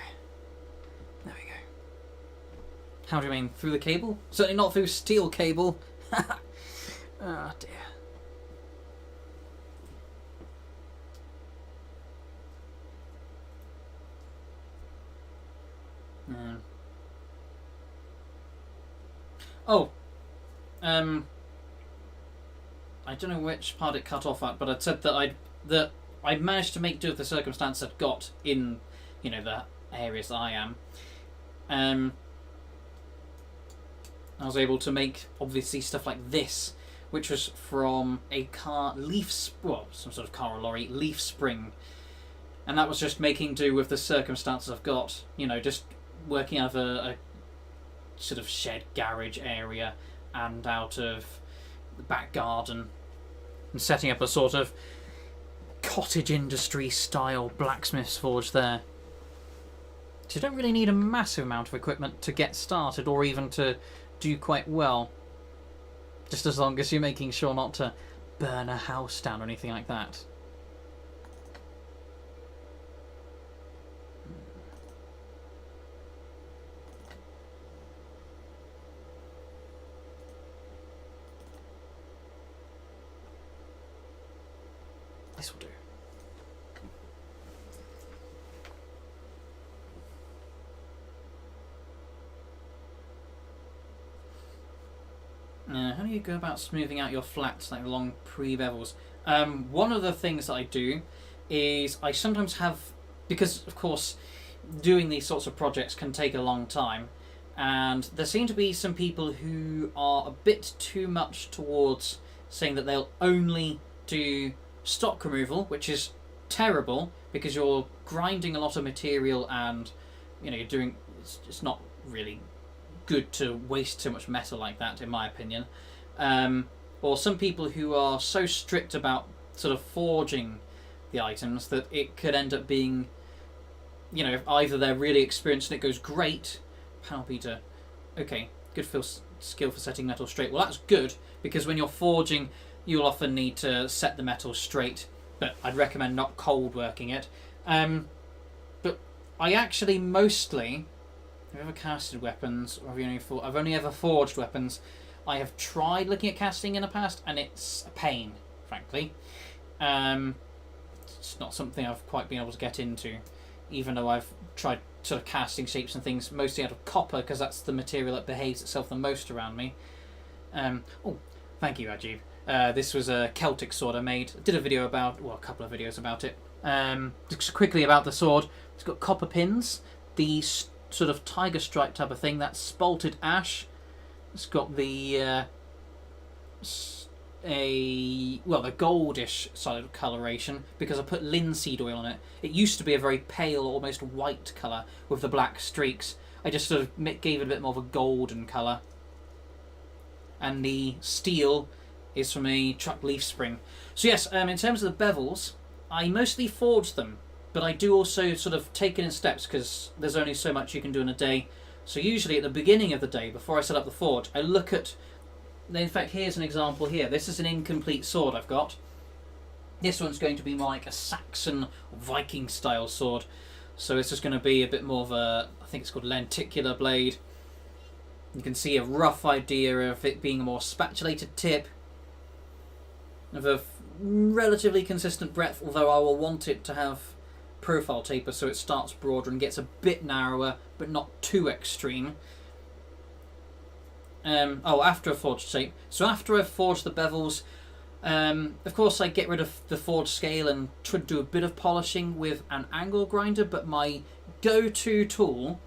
There we go. How do you mean? Through the cable? Certainly not through steel cable. Ah, dear. Oh, I don't know which part it cut off at, but I'd said that I managed to make do with the circumstance I'd got in, the areas that I am. I was able to make obviously stuff like this, which was from a car some sort of car or lorry leaf spring, and that was just making do with the circumstances I've got. Just working out of a sort of shed garage area and out of the back garden, and setting up a sort of cottage industry style blacksmith's forge there. So you don't really need a massive amount of equipment to get started, or even to do quite well, just as long as you're making sure not to burn a house down or anything like that. This will do. How do you go about smoothing out your flats, like long pre-bevels? One of the things that I do is I sometimes have, because of course doing these sorts of projects can take a long time, and there seem to be some people who are a bit too much towards saying that they'll only do stock removal, which is terrible because you're grinding a lot of material, and you're doing, it's not really good to waste too much metal like that, in my opinion. Or some people who are so strict about sort of forging the items that it could end up being, either they're really experienced and it goes great, power beater, okay, good skill for setting metal straight. Well, that's good, because when you're forging, you'll often need to set the metal straight, but I'd recommend not cold working it. But I actually mostly, have you ever casted weapons, or I've only ever forged weapons. I have tried looking at casting in the past, and it's a pain, frankly. It's not something I've quite been able to get into, even though I've tried sort of casting shapes and things mostly out of copper, because that's the material that behaves itself the most around me. Oh, thank you, Ajib. This was a Celtic sword I made. I did a video about, a couple of videos about it. Just quickly about the sword. It's got copper pins, the sort of tiger stripe type of thing, that's spalted ash. It's got the the goldish side of coloration, because I put linseed oil on it. It used to be a very pale, almost white colour with the black streaks. I just sort of gave it a bit more of a golden colour. And the steel is from a truck leaf spring. So yes, in terms of the bevels, I mostly forge them, but I do also sort of take it in steps, because there's only so much you can do in a day. So usually at the beginning of the day, before I set up the forge, I look at... In fact, here's an example here. This is an incomplete sword I've got. This one's going to be more like a Saxon Viking style sword. So this is going to be a bit more of a, I think it's called lenticular blade. You can see a rough idea of it being a more spatulated tip, of a relatively consistent breadth, although I will want it to have profile taper so it starts broader and gets a bit narrower, but not too extreme. After a forged shape. So after I've forged the bevels, of course I get rid of the forged scale and try to do a bit of polishing with an angle grinder, but my go-to tool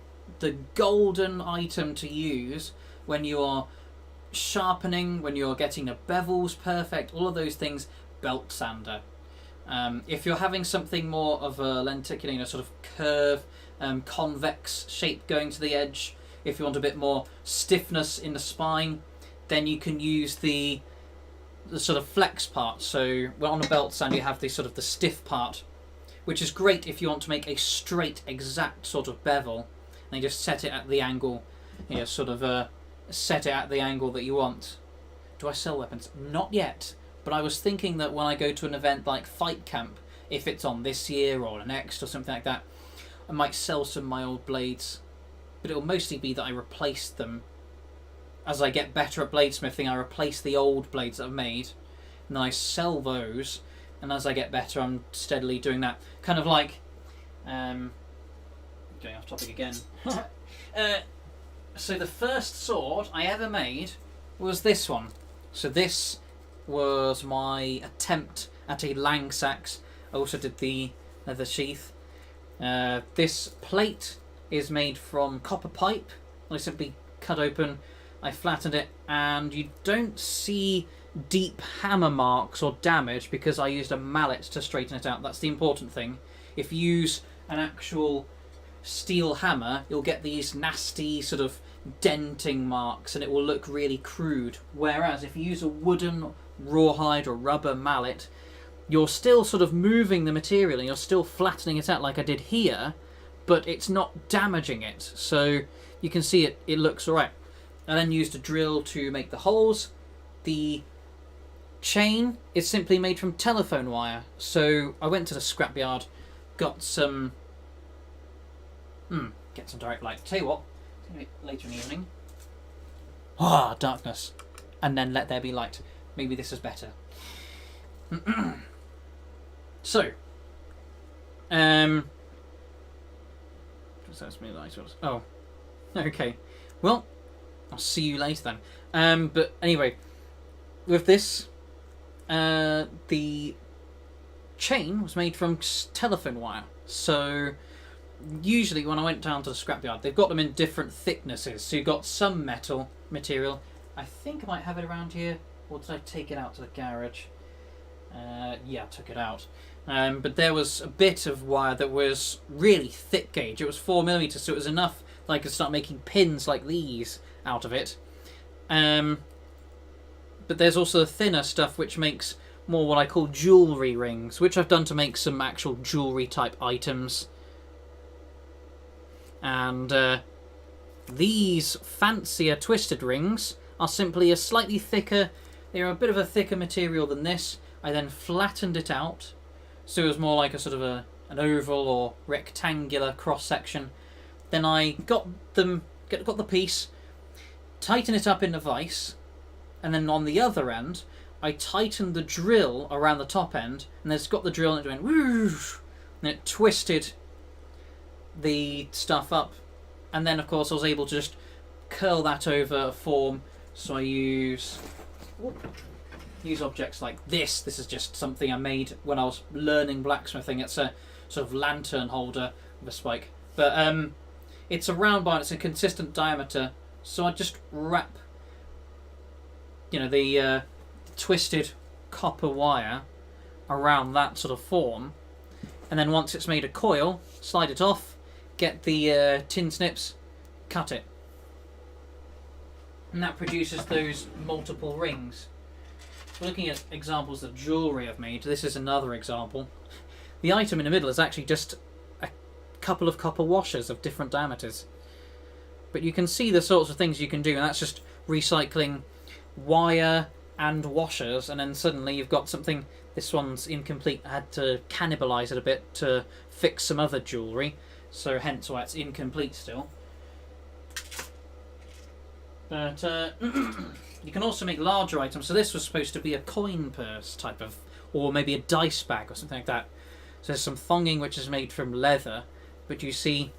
the golden item to use when you are sharpening, when you're getting the bevels perfect, all of those things, belt sander. If you're having something more of a lenticular, sort of curve, convex shape going to the edge, if you want a bit more stiffness in the spine, then you can use the sort of flex part. So on a belt sander you have the sort of the stiff part, which is great if you want to make a straight, exact sort of bevel. And you just set it at the angle, sort of set it at the angle that you want. Do I sell weapons? Not yet. But I was thinking that when I go to an event like Fight Camp, if it's on this year or next or something like that, I might sell some of my old blades. But it will mostly be that I replace them. As I get better at bladesmithing, I replace the old blades that I've made, and then I sell those, and as I get better, I'm steadily doing that. Kind of like... going off topic again. So the first sword I ever made was this one. So this was my attempt at a Langsax. I also did the leather sheath. This plate is made from copper pipe. I simply cut open, I flattened it, and you don't see deep hammer marks or damage because I used a mallet to straighten it out. That's the important thing. If you use an actual steel hammer, you'll get these nasty sort of denting marks and it will look really crude. Whereas if you use a wooden, rawhide or rubber mallet, you're still sort of moving the material and you're still flattening it out like I did here, but it's not damaging it. So you can see it looks alright. I then used a drill to make the holes. The chain is simply made from telephone wire. So I went to the scrapyard, got some... get some direct light. Tell you what, it's going to be later in the evening. Darkness. And then let there be light. Maybe this is better. So, oh, okay. Well, I'll see you later then. But anyway, with this, the chain was made from telephone wire. So usually when I went down to the scrapyard, they've got them in different thicknesses. So you've got some metal material. I think I might have it around here. Or did I take it out to the garage? Yeah, I took it out. But there was a bit of wire that was really thick gauge. It was 4mm, so it was enough that I could start making pins like these out of it. But there's also the thinner stuff which makes more what I call jewellery rings, which I've done to make some actual jewellery type items. And these fancier twisted rings are simply a slightly thicker, they're a bit of a thicker material than this. I then flattened it out, so it was more like a sort of an oval or rectangular cross section. Then I got the piece, tightened it up in a vise, and then on the other end, I tightened the drill around the top end, and it's got the drill and it went whoosh, and it twisted the stuff up. And then of course I was able to just curl that over a form, so I use objects like this. This is just something I made when I was learning blacksmithing. It's a sort of lantern holder with a spike. But it's a round bar and it's a consistent diameter, so I just wrap the twisted copper wire around that sort of form, and then once it's made a coil, slide it off, get the tin snips, cut it, and that produces those multiple rings. Looking at examples of jewellery I've made, this is another example. The item in the middle is actually just a couple of copper washers of different diameters. But you can see the sorts of things you can do, and that's just recycling wire and washers, and then suddenly you've got something. This one's incomplete. I had to cannibalise it a bit to fix some other jewellery, so hence why it's incomplete still. But you can also make larger items. So this was supposed to be a coin purse type of, or maybe a dice bag or something like that. So there's some thonging which is made from leather, but you see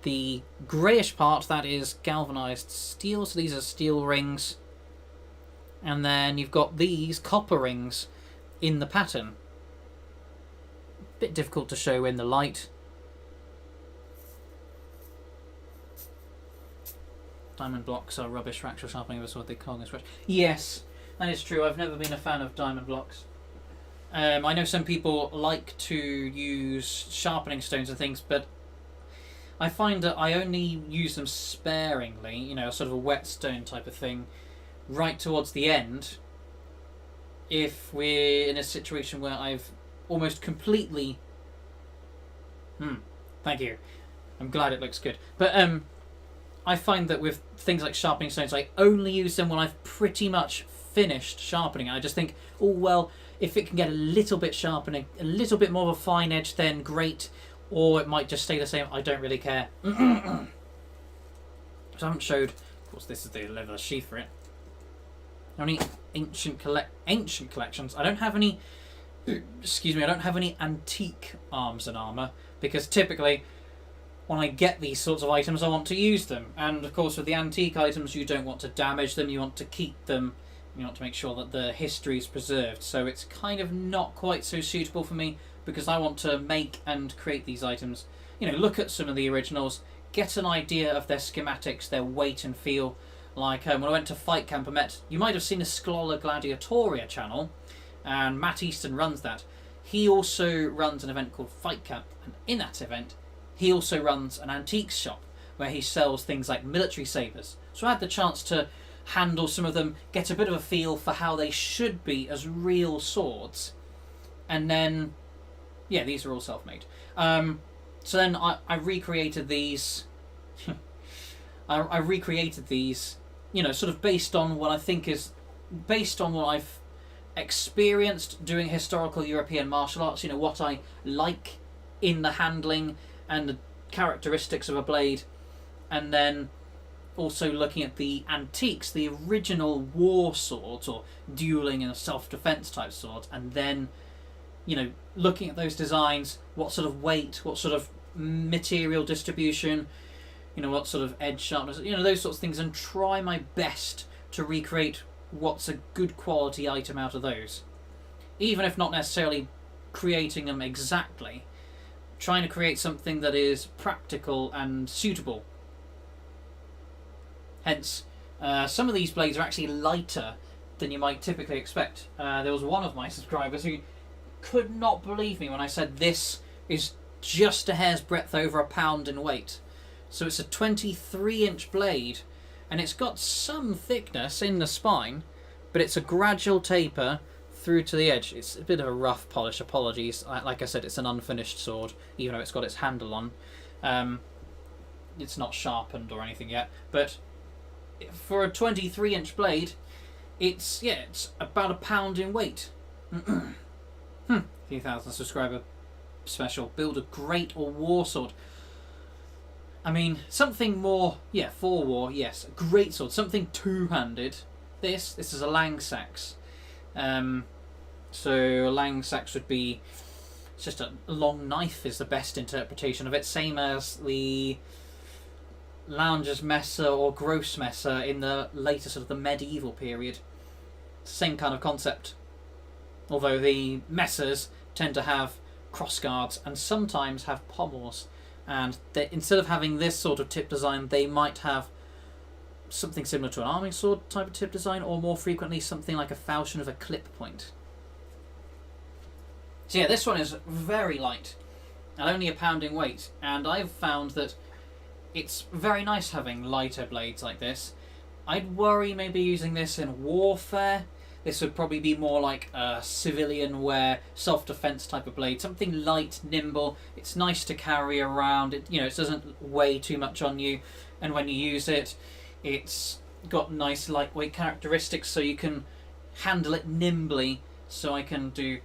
the greyish part, that is galvanised steel. So these are steel rings. And then you've got these copper rings in the pattern. Bit difficult to show in the light. Diamond blocks are rubbish for actual sharpening of a sword. They clog and scratch. Yes, that is true. I've never been a fan of diamond blocks. I know some people like to use sharpening stones and things, but I find that I only use them sparingly, you know, sort of a whetstone type of thing, right towards the end, if we're in a situation where I've almost completely... thank you. I'm glad it looks good. But I find that with things like sharpening stones, I only use them when I've pretty much finished sharpening. I just think, oh, well, if it can get a little bit sharpening, a little bit more of a fine edge, then great. Or it might just stay the same. I don't really care. So I haven't showed... Of course, this is the leather sheath for it. Only ancient collections. I don't have any... Excuse me, I don't have any antique arms and armour. Because typically, when I get these sorts of items, I want to use them. And of course, with the antique items, you don't want to damage them. You want to keep them. You want to make sure that the history is preserved. So it's kind of not quite so suitable for me, because I want to make and create these items. You know, look at some of the originals, get an idea of their schematics, their weight and feel. Like when I went to Fight Camp, you might have seen a Sklola Gladiatoria channel, and Matt Easton runs that. He also runs an event called Fight Camp, and in that event, he also runs an antiques shop where he sells things like military sabres. So I had the chance to handle some of them, get a bit of a feel for how they should be as real swords, and then... Yeah, these are all self-made. So then I recreated these. I recreated these, you know, sort of based on what I think is, based on what I've experienced doing historical European martial arts. You know, what I like in the handling and the characteristics of a blade, and then also looking at the antiques, the original war swords or dueling and self-defense type swords, and then, you know, looking at those designs, what sort of weight, what sort of material distribution, you know, what sort of edge sharpness, you know, those sorts of things, and try my best to recreate what's a good quality item out of those. Even if not necessarily creating them exactly, trying to create something that is practical and suitable. Hence, some of these blades are actually lighter than you might typically expect. There was one of my subscribers who could not believe me when I said this is just a hair's breadth over £1 in weight. So it's a 23-inch blade, and it's got some thickness in the spine, but it's a gradual taper through to the edge. It's a bit of a rough polish, apologies. Like I said, it's an unfinished sword, even though it's got its handle on. It's not sharpened or anything yet, but for a 23-inch blade, it's about £1 in weight. Few thousand subscriber special. Build a great or war sword. I mean, something more, for war, yes. A great sword, something two-handed. This is a Langsax. So a Langsax would be, it's just a long knife is the best interpretation of it. Same as the Lounger's Messer or Grossmesser in the later sort of the medieval period. Same kind of concept. Although the Messers tend to have crossguards and sometimes have pommels. And instead of having this sort of tip design, they might have something similar to an arming sword type of tip design, or more frequently something like a falchion with a clip point. So yeah, this one is very light and only £1 in weight, and I've found that it's very nice having lighter blades like this. I'd worry maybe using this in warfare. This would probably be more like a civilian wear, self-defense type of blade. Something light, nimble. It's nice to carry around. It doesn't weigh too much on you. And when you use it, it's got nice lightweight characteristics, so you can handle it nimbly. So I can do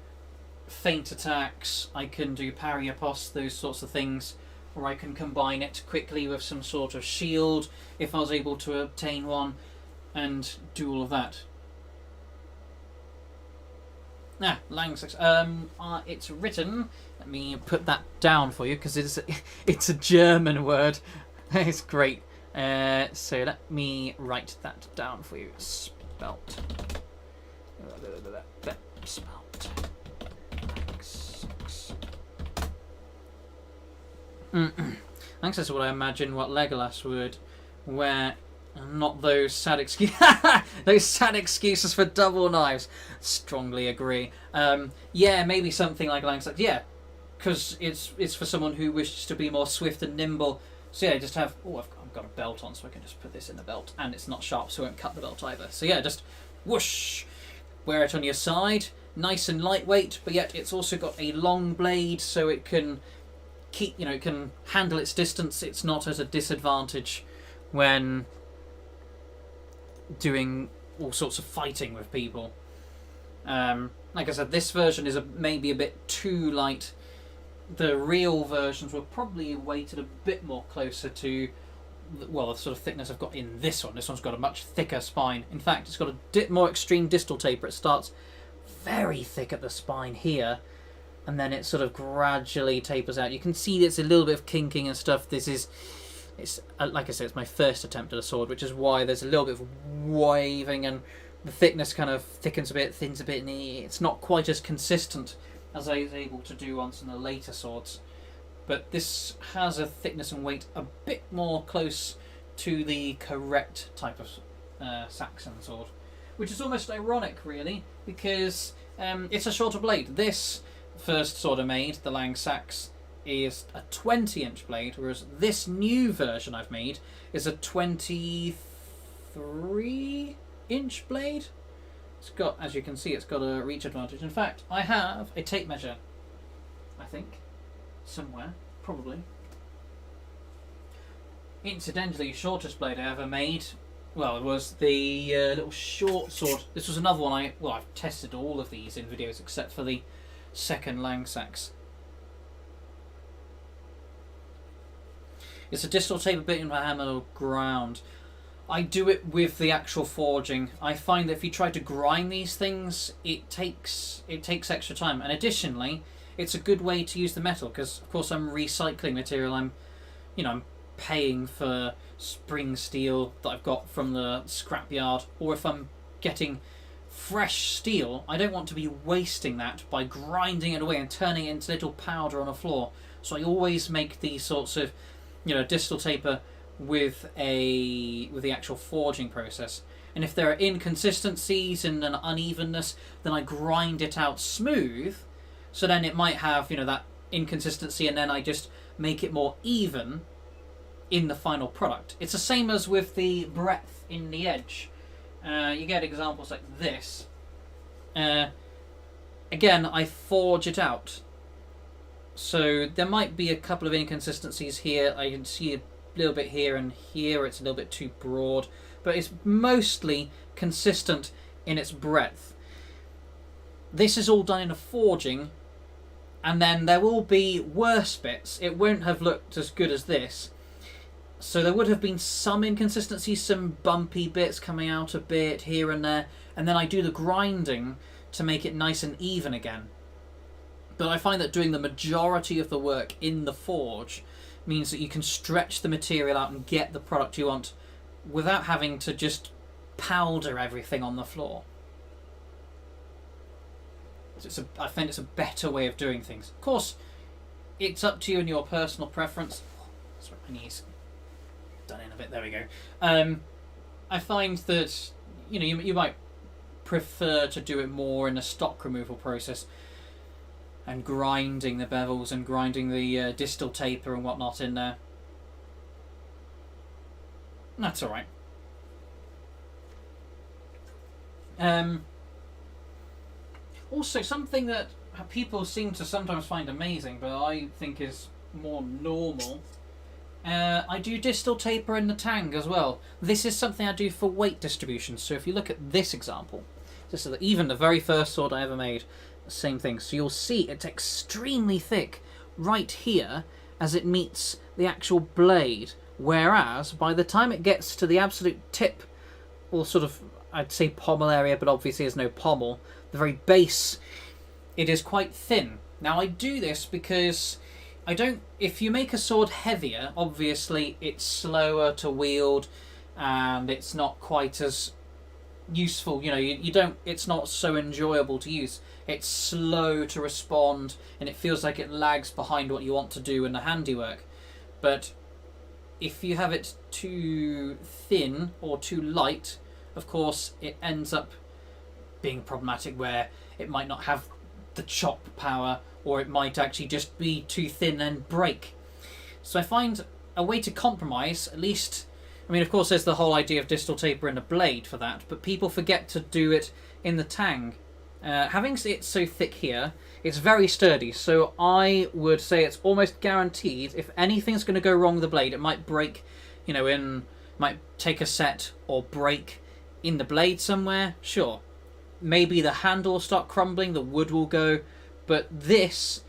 feint attacks, I can do parry riposte, those sorts of things. Or I can combine it quickly with some sort of shield, if I was able to obtain one, and do all of that. Langsax. It's written. Let me put that down for you because it's a German word. It's great. So let me write that down for you. Spelt. Spelt. Langsax is what I imagine what Legolas would wear And not those sad those sad excuses for double knives. Strongly agree. Yeah, maybe something like Langsword. Yeah, because it's for someone who wishes to be more swift and nimble. So yeah, just have... Oh, I've got a belt on, so I can just put this in the belt. And it's not sharp, so it won't cut the belt either. So yeah, just whoosh. Wear it on your side. Nice and lightweight, but yet it's also got a long blade, so it can keep... it can handle its distance. It's not at a disadvantage when doing all sorts of fighting with people. Like I said, this version is maybe a bit too light. The real versions were probably weighted a bit more closer to, well, the sort of thickness I've got in this one. This one's got a much thicker spine. In fact, it's got a more extreme distal taper. It starts very thick at the spine here, and then it sort of gradually tapers out. You can see there's a little bit of kinking and stuff. It's like I said, it's my first attempt at a sword, which is why there's a little bit of waving and the thickness kind of thickens a bit, thins a bit, and it's not quite as consistent as I was able to do on some of the later swords. But this has a thickness and weight a bit more close to the correct type of Saxon sword, which is almost ironic, really, because it's a shorter blade. This first sword I made, the Lang Sax, is a 20-inch blade, whereas this new version I've made is a 23-inch blade. It's got, as you can see, it's got a reach advantage. In fact, I have a tape measure, I think, somewhere, probably. Incidentally, shortest blade I ever made, well, it was the little short sword. This was another one I've tested all of these in videos except for the second Lang Sax. It's a distal taper bit in my hammer ground. I do it with the actual forging. I find that if you try to grind these things, it takes extra time. And additionally, it's a good way to use the metal because, of course, I'm recycling material. I'm paying for spring steel that I've got from the scrapyard, or if I'm getting fresh steel, I don't want to be wasting that by grinding it away and turning it into little powder on the floor. So I always make these sorts of distal taper with the actual forging process. And if there are inconsistencies and an unevenness, then I grind it out smooth. So then it might have that inconsistency, and then I just make it more even in the final product. It's the same as with the breadth in the edge. You get examples like this. Again, I forge it out. So there might be a couple of inconsistencies here. I can see a little bit here and here. It's a little bit too broad. But it's mostly consistent in its breadth. This is all done in a forging. And then there will be worse bits. It won't have looked as good as this. So there would have been some inconsistencies, some bumpy bits coming out a bit here and there. And then I do the grinding to make it nice and even again. But I find that doing the majority of the work in the forge means that you can stretch the material out and get the product you want without having to just powder everything on the floor. So I find it's a better way of doing things. Of course, it's up to you and your personal preference. Sorry, my knees done in a bit. There we go. I find that you might prefer to do it more in a stock removal process, and grinding the bevels and grinding the distal taper and whatnot in there. That's alright. Also, something that people seem to sometimes find amazing, but I think is more normal. I do distal taper in the tang as well. This is something I do for weight distribution. So if you look at this example, this is even the very first sword I ever made, same thing. So you'll see it's extremely thick right here as it meets the actual blade, whereas by the time it gets to the absolute tip, or sort of, I'd say pommel area, but obviously there's no pommel, the very base, it is quite thin. Now I do this because if you make a sword heavier, obviously it's slower to wield and it's not quite as useful, it's not so enjoyable to use. It's slow to respond and it feels like it lags behind what you want to do in the handiwork. But if you have it too thin or too light, of course, it ends up being problematic where it might not have the chop power, or it might actually just be too thin and break. So I find a way to compromise, at least, I mean, of course, there's the whole idea of distal taper in a blade for that, but people forget to do it in the tang. Having it so thick here, it's very sturdy, so I would say it's almost guaranteed if anything's going to go wrong with the blade, it might break, might take a set or break in the blade somewhere, sure. Maybe the handle will start crumbling, the wood will go, but this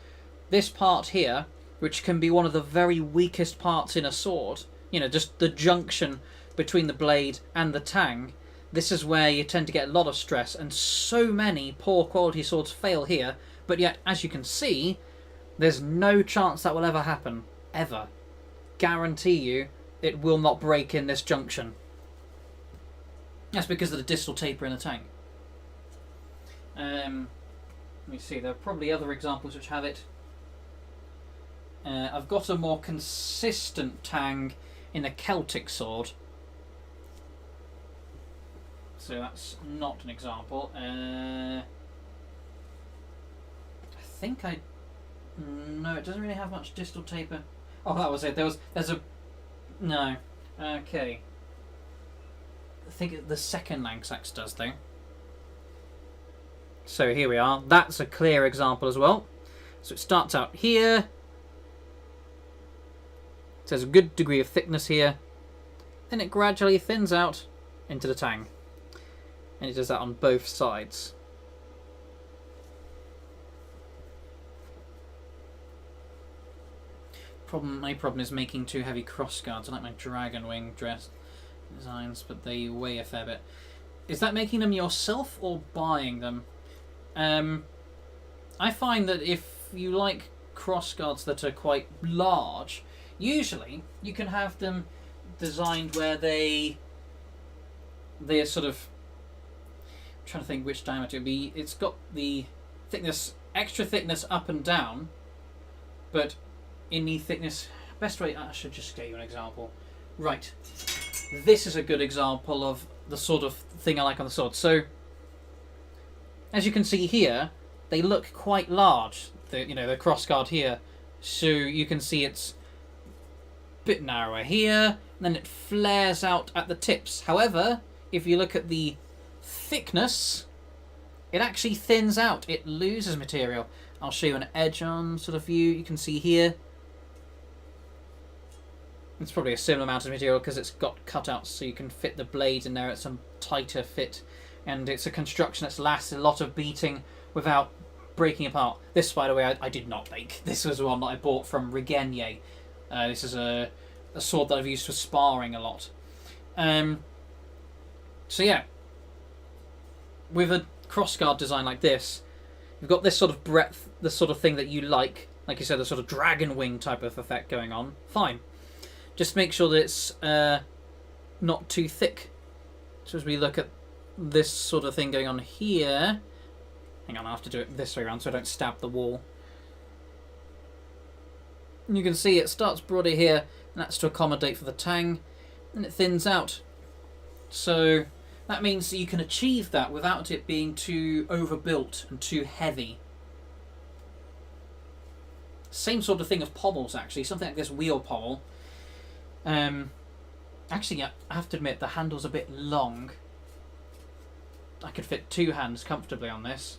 part here, which can be one of the very weakest parts in a sword, just the junction between the blade and the tang, this is where you tend to get a lot of stress, and so many poor quality swords fail here, but yet, as you can see, there's no chance that will ever happen. Ever. Guarantee you, it will not break in this junction. That's because of the distal taper in the tang. Let me see, there are probably other examples which have it. I've got a more consistent tang in a Celtic sword. So that's not an example. I think no, it doesn't really have much distal taper. Oh, that was it. There's a... No. Okay. I think the second Langsax does, though. So here we are. That's a clear example as well. So it starts out here. It has a good degree of thickness here. Then it gradually thins out into the tang. And it does that on both sides. My problem is making too heavy crossguards. I like my dragon wing dress designs, but they weigh a fair bit. Is that making them yourself or buying them? I find that if you like crossguards that are quite large, usually you can have them designed where they're sort of... I'm trying to think which diameter it would be. It's got the thickness, extra thickness up and down, but in the thickness... Best way... I should just get you an example. Right. This is a good example of the sort of thing I like on the sword. So, as you can see here, they look quite large. The crossguard here. So you can see it's a bit narrower here, and then it flares out at the tips. However, if you look at the thickness, it actually thins out. It loses material. I'll show you an edge-on sort of view. You can see here. It's probably a similar amount of material because it's got cutouts so you can fit the blades in there at some tighter fit. And it's a construction that's lasted a lot of beating without breaking apart. This, by the way, I did not make. This was one that I bought from Regenier. This is a sword that I've used for sparring a lot. So yeah, with a crossguard design like this, you've got this sort of breadth, the sort of thing that you like you said, the sort of dragon wing type of effect going on. Fine. Just make sure that it's not too thick. So as we look at this sort of thing going on here... Hang on, I have to do it this way around so I don't stab the wall. And you can see it starts broader here, and that's to accommodate for the tang, and it thins out. So that means that you can achieve that without it being too overbuilt and too heavy. Same sort of thing of pommels, actually. Something like this wheel pommel. Actually, I have to admit, the handle's a bit long. I could fit two hands comfortably on this.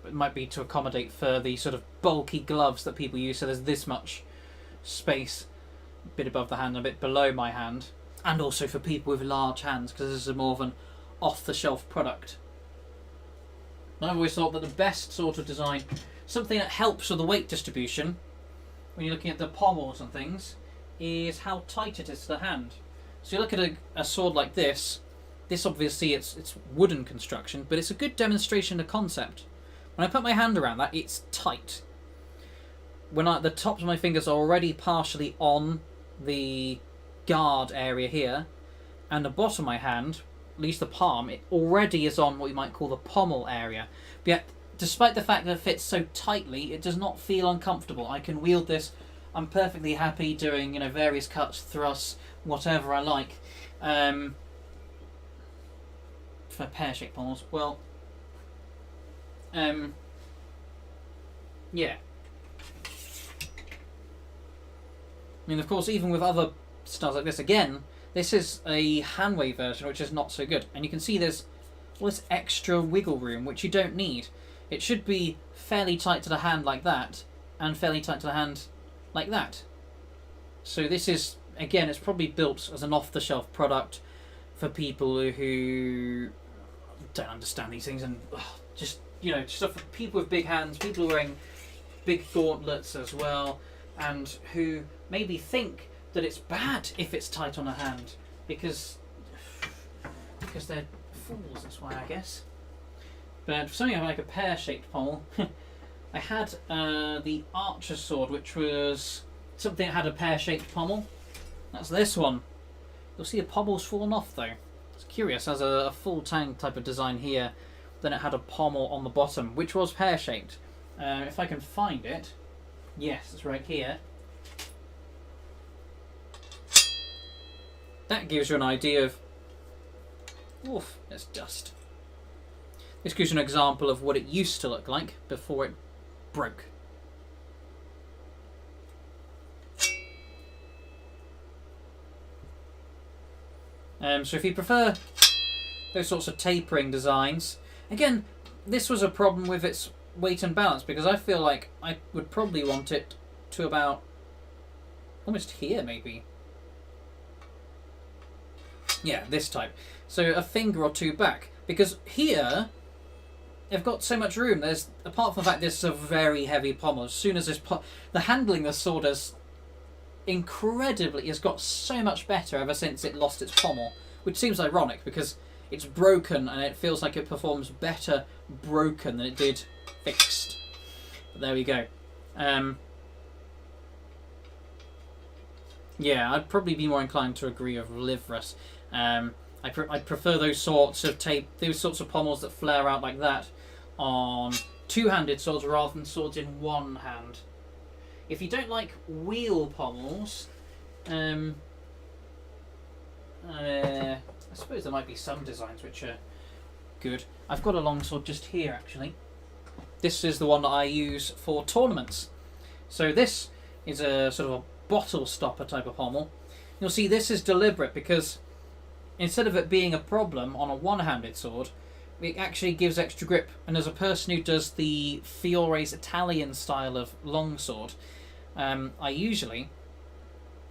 But it might be to accommodate for the sort of bulky gloves that people use, so there's this much space, a bit above the hand and a bit below my hand. And also for people with large hands, because this is more of an off-the-shelf product. And I've always thought that the best sort of design, something that helps with the weight distribution, when you're looking at the pommels and things, is how tight it is to the hand. So you look at a sword like this. This obviously it's wooden construction, but it's a good demonstration of concept. When I put my hand around that, it's tight. When the tops of my fingers are already partially on the guard area here, and the bottom of my hand, at least the palm, it already is on what you might call the pommel area. But yet, despite the fact that it fits so tightly, it does not feel uncomfortable. I can wield this I'm perfectly happy doing, you know, various cuts, thrusts, whatever I like. For pear-shaped pommels, well, yeah. I mean, of course, even with other styles like this, again, this is a handwave version, which is not so good. And you can see there's all this extra wiggle room, which you don't need. It should be fairly tight to the hand like that, and fairly tight to the hand like that. So this is, again, it's probably built as an off-the-shelf product for people who don't understand these things, and just, you know, stuff for people with big hands, people who are wearing big gauntlets as well, and who maybe think that it's bad if it's tight on a hand, because they're fools, that's why, I guess. But for something like a pear-shaped pommel, I had the Archer sword, which was something that had a pear-shaped pommel. That's this one. You'll see the pommel's fallen off, though. It's curious, it has a full tank type of design here, then it had a pommel on the bottom, which was pear-shaped. If I can find it, yes, it's right here. That gives you an idea of... Oof, there's dust. This gives you an example of what it used to look like before it broke. So if you prefer those sorts of tapering designs, again, this was a problem with its weight and balance, because I feel like I would probably want it to about almost here, maybe. Yeah, this type. So a finger or two back, because here they've got so much room. There's, apart from the fact this is a very heavy pommel, as soon as this the handling of the sword has got so much better ever since it lost its pommel, which seems ironic because it's broken and it feels like it performs better broken than it did fixed. But there we go. Yeah, I'd probably be more inclined to agree with Livrus. I'd prefer those sorts of those sorts of pommels that flare out like that on two-handed swords rather than swords in one hand. If you don't like wheel pommels, I suppose there might be some designs which are good. I've got a longsword just here, actually. This is the one that I use for tournaments. So this is a sort of a bottle stopper type of pommel. You'll see this is deliberate because instead of it being a problem on a one-handed sword, it actually gives extra grip. And as a person who does the Fiore's Italian style of longsword, I usually,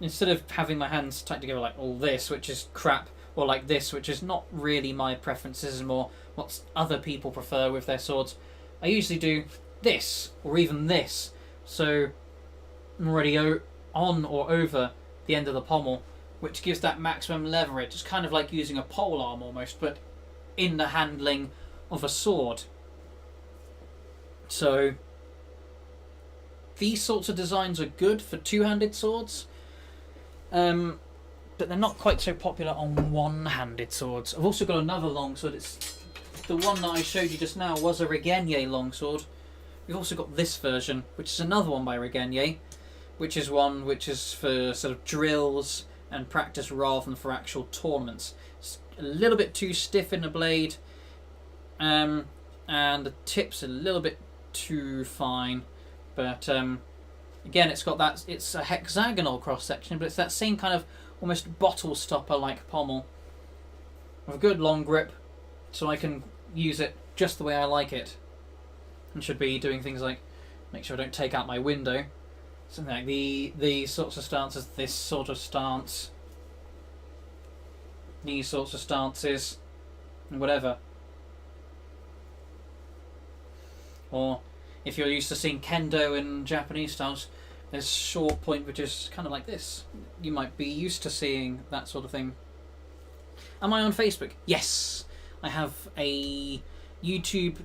instead of having my hands tight together like all this, which is crap, or like this, which is not really my preference, this is more what other people prefer with their swords, I usually do this, or even this. So I'm already on or over the end of the pommel, which gives that maximum leverage. It's kind of like using a pole arm almost, but in the handling of a sword. So these sorts of designs are good for two-handed swords, but they're not quite so popular on one-handed swords. I've also got another longsword. It's the one that I showed you just now was a Regenier longsword. We've also got this version, which is another one by Regenier, which is one which is for sort of drills and practice rather than for actual tournaments. It's a little bit too stiff in the blade, and the tip's a little bit too fine. But again, it's got that. It's a hexagonal cross section, but it's that same kind of almost bottle stopper like pommel with a good long grip, so I can use it just the way I like it. And should be doing things like make sure I don't take out my window. Something like these sorts of stances, this sort of stance, these sorts of stances, and whatever. Or if you're used to seeing kendo in Japanese styles, there's short point which is kind of like this. You might be used to seeing that sort of thing. Am I on Facebook? Yes, I have a YouTube,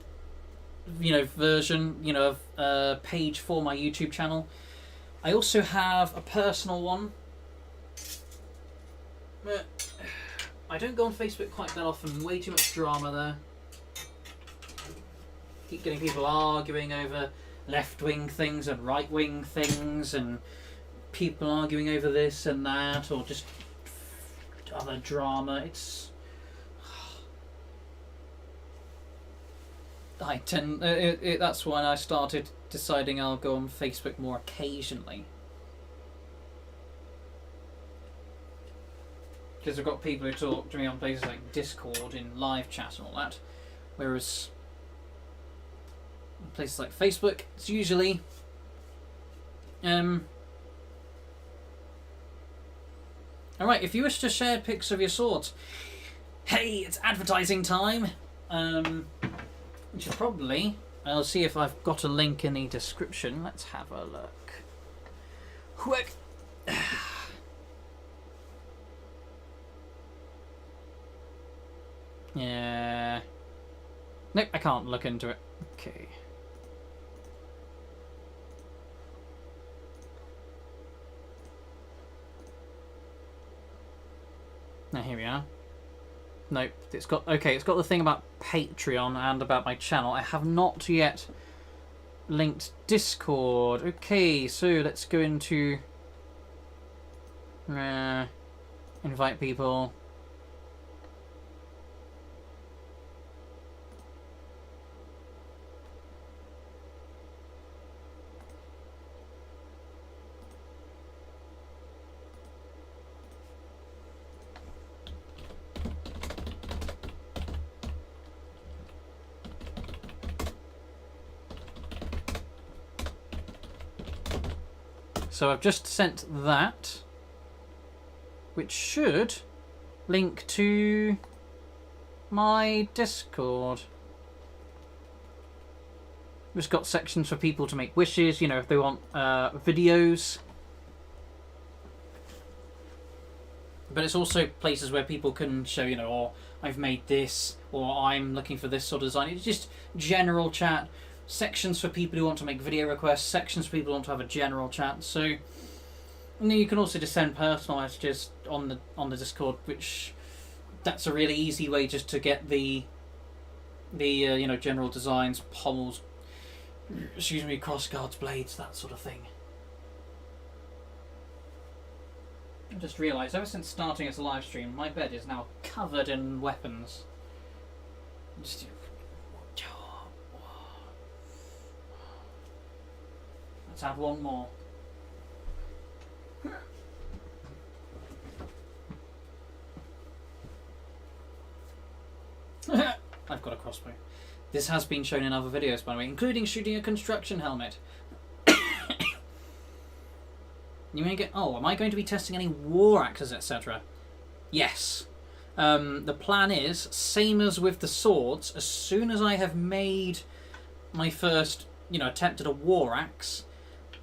version, of a page for my YouTube channel. I also have a personal one. I don't go on Facebook quite that often. Way too much drama there. Keep getting people arguing over left-wing things and right-wing things, and people arguing over this and that, or just other drama. That's when I started deciding I'll go on Facebook more occasionally. Because I've got people who talk to me on places like Discord, in live chat and all that. Whereas places like Facebook, it's usually alright, if you wish to share pics of your swords, hey, it's advertising time. Which is probably, I'll see if I've got a link in the description. Let's have a look. Quick. Yeah. Nope, I can't look into it. Okay. Now here we are. Nope, it's got the thing about Patreon and about my channel. I have not yet linked Discord. Okay, so let's go into invite people. So I've just sent that, which should link to my Discord. It's got sections for people to make wishes, you know, if they want videos. But it's also places where people can show, you know, or I've made this, or I'm looking for this sort of design. It's just general chat. Sections for people who want to make video requests, sections for people who want to have a general chat. So, and then you can also just send personal messages on the Discord, which that's a really easy way just to get the you know, general designs, pommels, crossguards, blades, that sort of thing. I just realised, ever since starting as a live stream, my bed is now covered in weapons. Just, let's have one more. I've got a crossbow. This has been shown in other videos, by the way, including shooting a construction helmet. You may get, oh, am I going to be testing any war axes, etc.? Yes. The plan is, same as with the swords, as soon as I have made my first, you know, attempt at a war axe,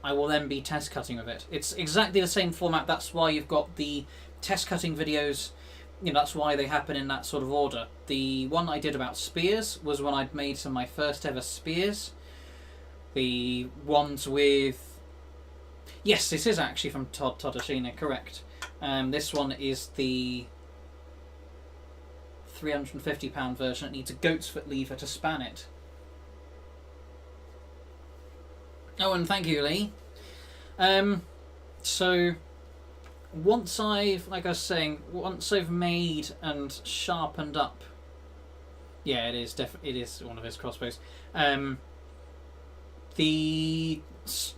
I will then be test cutting with it. It's exactly the same format. That's why you've got the test cutting videos. You know, that's why they happen in that sort of order. The one I did about spears was when I'd made some of my first ever spears. The ones with... Yes, this is actually from Todd Todashina, correct. This one is the £350 version. It needs a goat's foot lever to span it. Oh, and thank you, Lee. So, once I've, like I was saying, once I've made and sharpened up, yeah, it is one of his crossbows. You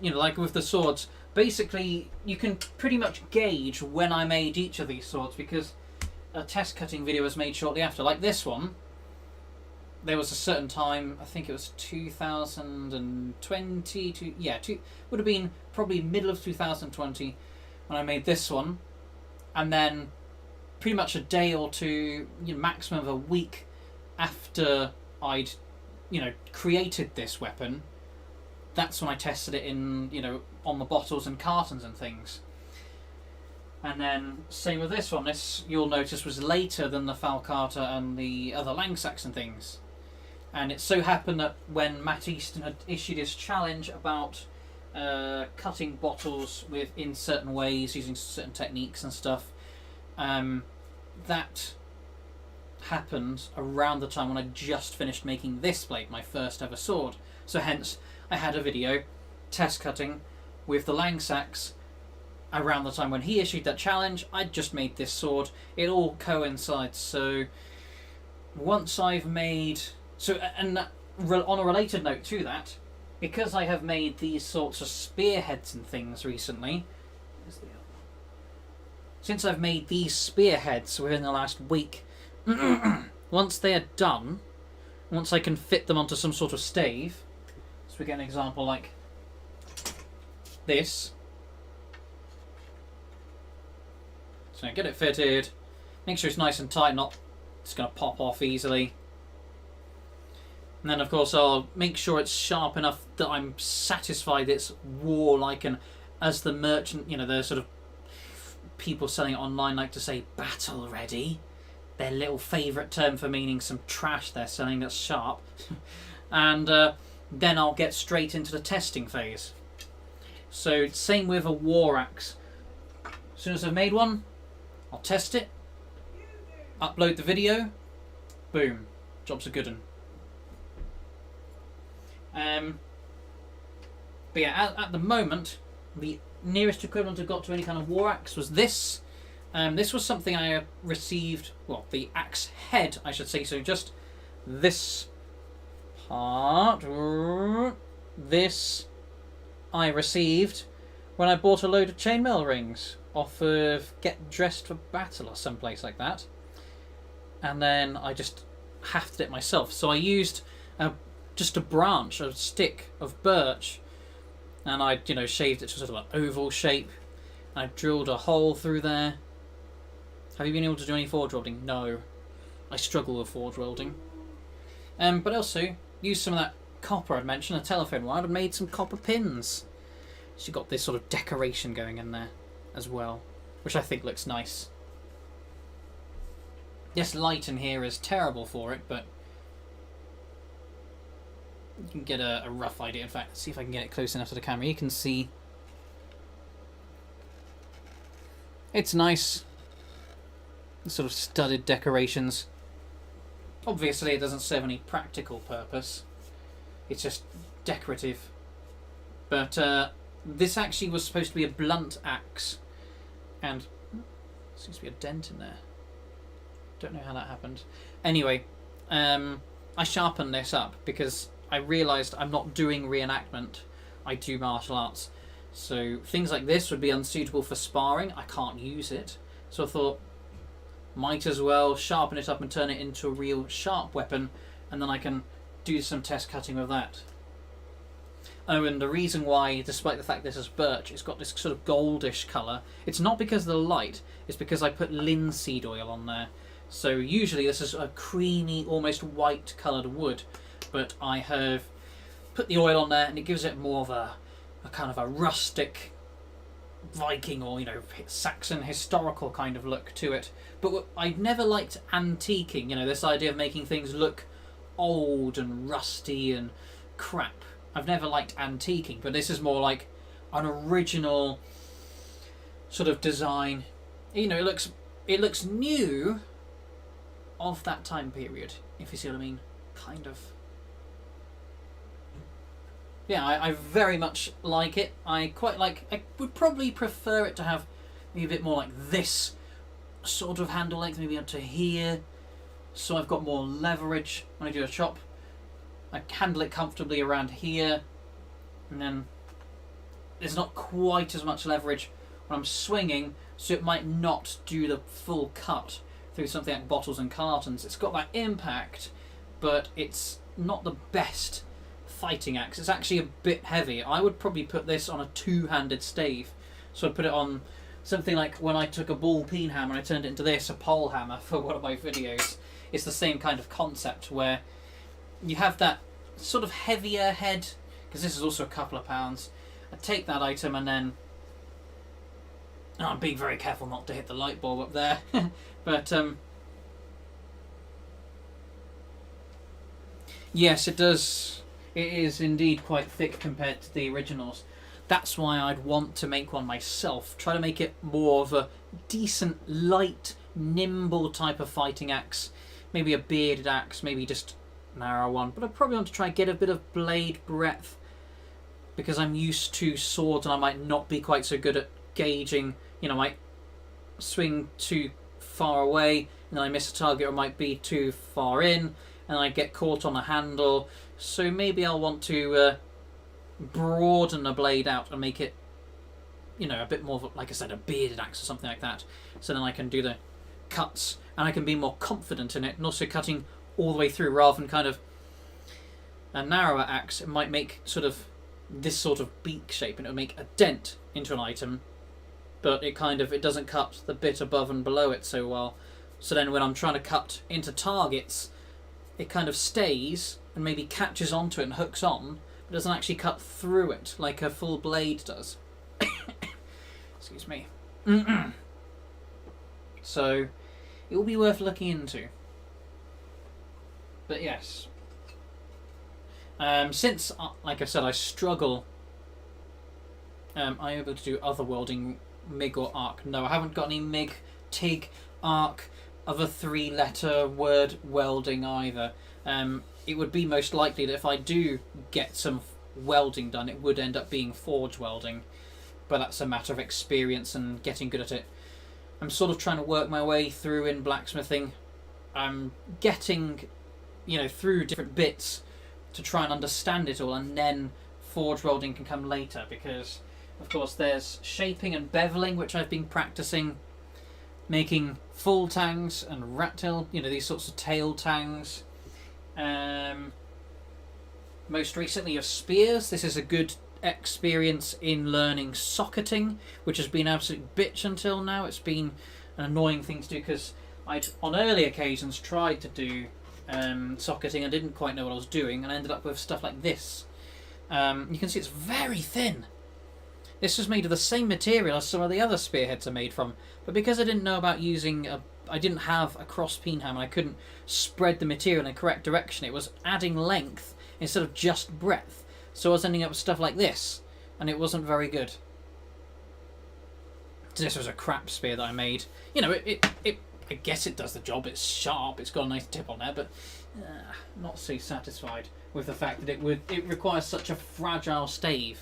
know, like with the swords, basically you can pretty much gauge when I made each of these swords because a test cutting video was made shortly after. Like this one, there was a certain time, I think it was 2020, would have been probably middle of 2020 when I made this one, and then pretty much a day or two, you know, maximum of a week after I'd, you know, created this weapon, that's when I tested it in, you know, on the bottles and cartons and things. And then same with this one. This, you'll notice, was later than the Falcata and the other Langsacks and things. And it so happened that when Matt Easton had issued his challenge about cutting bottles in certain ways, using certain techniques and stuff, that happened around the time when I just finished making this blade, my first ever sword. So hence, I had a video test cutting with the Langsacks around the time when he issued that challenge, I'd just made this sword. It all coincides. So once I've made... So, and on a related note to that, because I have made these sorts of spearheads and things recently, since I've made these spearheads within the last week, once they are done, once I can fit them onto some sort of stave, so we get an example like this. So get it fitted, make sure it's nice and tight, not it's going to pop off easily. And then, of course, I'll make sure it's sharp enough that I'm satisfied it's warlike, and as the merchant, you know, the sort of people selling it online like to say, battle ready. Their little favourite term for meaning some trash they're selling that's sharp. And then I'll get straight into the testing phase. So, same with a war axe. As soon as I've made one, I'll test it, upload the video, boom, job's a good one. But yeah, at the moment, the nearest equivalent I got to any kind of war axe was this. This was something I received, well, the axe head, I should say, so just this part, this I received when I bought a load of chainmail rings off of Get Dressed for Battle or someplace like that. And then I just hafted it myself. So I used just a branch, a stick of birch, and I, you know, shaved it to sort of an oval shape. I drilled a hole through there. Have you been able to do any forge welding? No. I struggle with forge welding. But also, used some of that copper I'd mentioned, a telephone wire, and made some copper pins. So you've got this sort of decoration going in there as well, which I think looks nice. This light in here is terrible for it, but you can get a rough idea. In fact, let's see if I can get it close enough to the camera. You can see it's nice. Sort of studded decorations. Obviously, it doesn't serve any practical purpose. It's just decorative. But this actually was supposed to be a blunt axe, and seems to be a dent in there. Don't know how that happened. Anyway, I sharpened this up because I realised I'm not doing reenactment. I do martial arts, so things like this would be unsuitable for sparring. I can't use it, so I thought, might as well sharpen it up and turn it into a real sharp weapon, and then I can do some test cutting with that. Oh, and the reason why, despite the fact this is birch, it's got this sort of goldish colour, it's not because of the light, it's because I put linseed oil on there. So usually this is a creamy, almost white coloured wood, but I have put the oil on there and it gives it more of a kind of a rustic Viking or, you know, Saxon historical kind of look to it. But I've never liked antiquing, you know, this idea of making things look old and rusty and crap. I've never liked antiquing, but this is more like an original sort of design. You know, it looks new of that time period, if you see what I mean. Kind of. Yeah, I very much like it. I would probably prefer it to have maybe a bit more like this sort of handle length, maybe up to here, so I've got more leverage when I do a chop. I handle it comfortably around here, and then there's not quite as much leverage when I'm swinging, so it might not do the full cut through something like bottles and cartons. It's got that impact, but it's not the best fighting axe. It's actually a bit heavy. I would probably put this on a two-handed stave. So I'd put it on something like when I took a ball peen hammer and I turned it into this, a pole hammer, for one of my videos. It's the same kind of concept where you have that sort of heavier head, because this is also a couple of pounds. I take that item and then... Oh, I'm being very careful not to hit the light bulb up there. But, yes, it does. It is indeed quite thick compared to the originals. That's why I'd want to make one myself. Try to make it more of a decent, light, nimble type of fighting axe. Maybe a bearded axe, maybe just a narrow one. But I probably want to try and get a bit of blade breadth, because I'm used to swords and I might not be quite so good at gauging, you know, I might swing too far away and then I miss a target, or might be too far in and I get caught on a handle. So maybe I'll want to broaden a blade out and make it, you know, a bit more of, like I said, a bearded axe or something like that. So then I can do the cuts and I can be more confident in it, and also cutting all the way through rather than kind of a narrower axe. It might make sort of this sort of beak shape and it'll make a dent into an item, but it doesn't cut the bit above and below it so well. So then when I'm trying to cut into targets, it kind of stays and maybe catches onto it and hooks on, but doesn't actually cut through it like a full blade does. Excuse me. So it will be worth looking into. But yes. Since, like I said, I struggle, am I able to do other welding, MIG or ARC? No, I haven't got any MIG, TIG, ARC, other 3-letter word welding either. It would be most likely that if I do get some welding done, it would end up being forge welding. But that's a matter of experience and getting good at it. I'm sort of trying to work my way through in blacksmithing. I'm getting, you know, through different bits to try and understand it all, and then forge welding can come later, because of course there's shaping and beveling, which I've been practicing, making full tangs and rat tail, you know, these sorts of tail tangs. Most recently of spears. This is a good experience in learning socketing, which has been an absolute bitch until now. It's been an annoying thing to do because I'd on early occasions tried to do socketing and didn't quite know what I was doing, and I ended up with stuff like this. You can see it's very thin. This was made of the same material as some of the other spearheads are made from, but because I didn't know about using I didn't have a cross peen hammer, I couldn't spread the material in the correct direction. It was adding length instead of just breadth, so I was ending up with stuff like this, and it wasn't very good. This was a crap spear that I made. You know, I guess it does the job. It's sharp. It's got a nice tip on there, but not so satisfied with the fact that it requires such a fragile stave.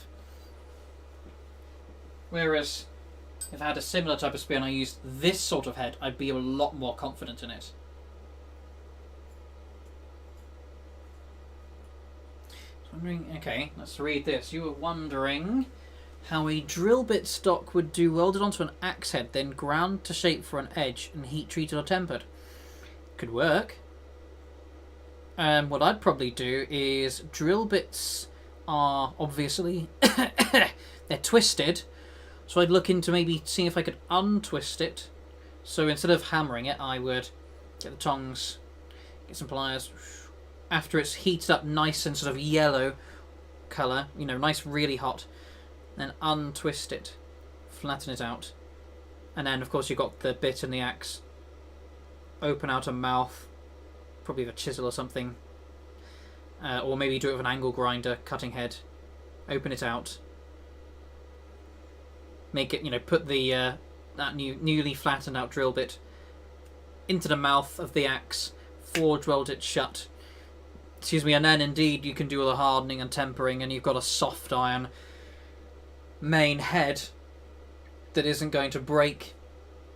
Whereas if I had a similar type of spear and I used this sort of head, I'd be a lot more confident in it. Wondering, okay, let's read this. You were wondering how a drill bit stock would do welded onto an axe head, then ground to shape for an edge and heat treated or tempered. Could work. What I'd probably do is drill bits are obviously they're twisted, so I'd look into maybe seeing if I could untwist it. So instead of hammering it, I would get the tongs, get some pliers. After it's heated up nice and sort of yellow colour, you know, nice, really hot, then untwist it, flatten it out, and then of course you've got the bit and the axe. Open out a mouth, probably with a chisel or something, or maybe do it with an angle grinder, cutting head. Open it out, make it, you know, put the that newly flattened out drill bit into the mouth of the axe, forge weld it shut. Excuse me, and then indeed you can do all the hardening and tempering, and you've got a soft iron main head that isn't going to break,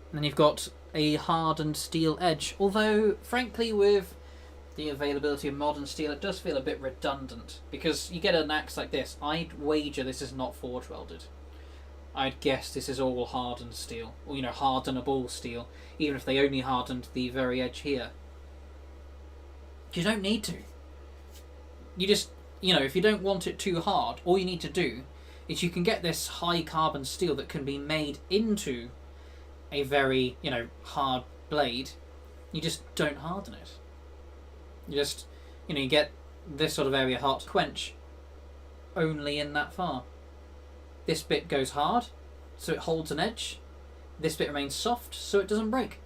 and then you've got a hardened steel edge. Although, frankly, with the availability of modern steel, it does feel a bit redundant, because you get an axe like this, I'd wager this is not forge welded. I'd guess this is all hardened steel, or, you know, hardenable steel, even if they only hardened the very edge here. You don't need to. You just, you know, if you don't want it too hard, all you need to do is you can get this high carbon steel that can be made into a very, you know, hard blade. You just don't harden it. You just, you know, you get this sort of area hot, quench only in that far. This bit goes hard, so it holds an edge. This bit remains soft, so it doesn't break.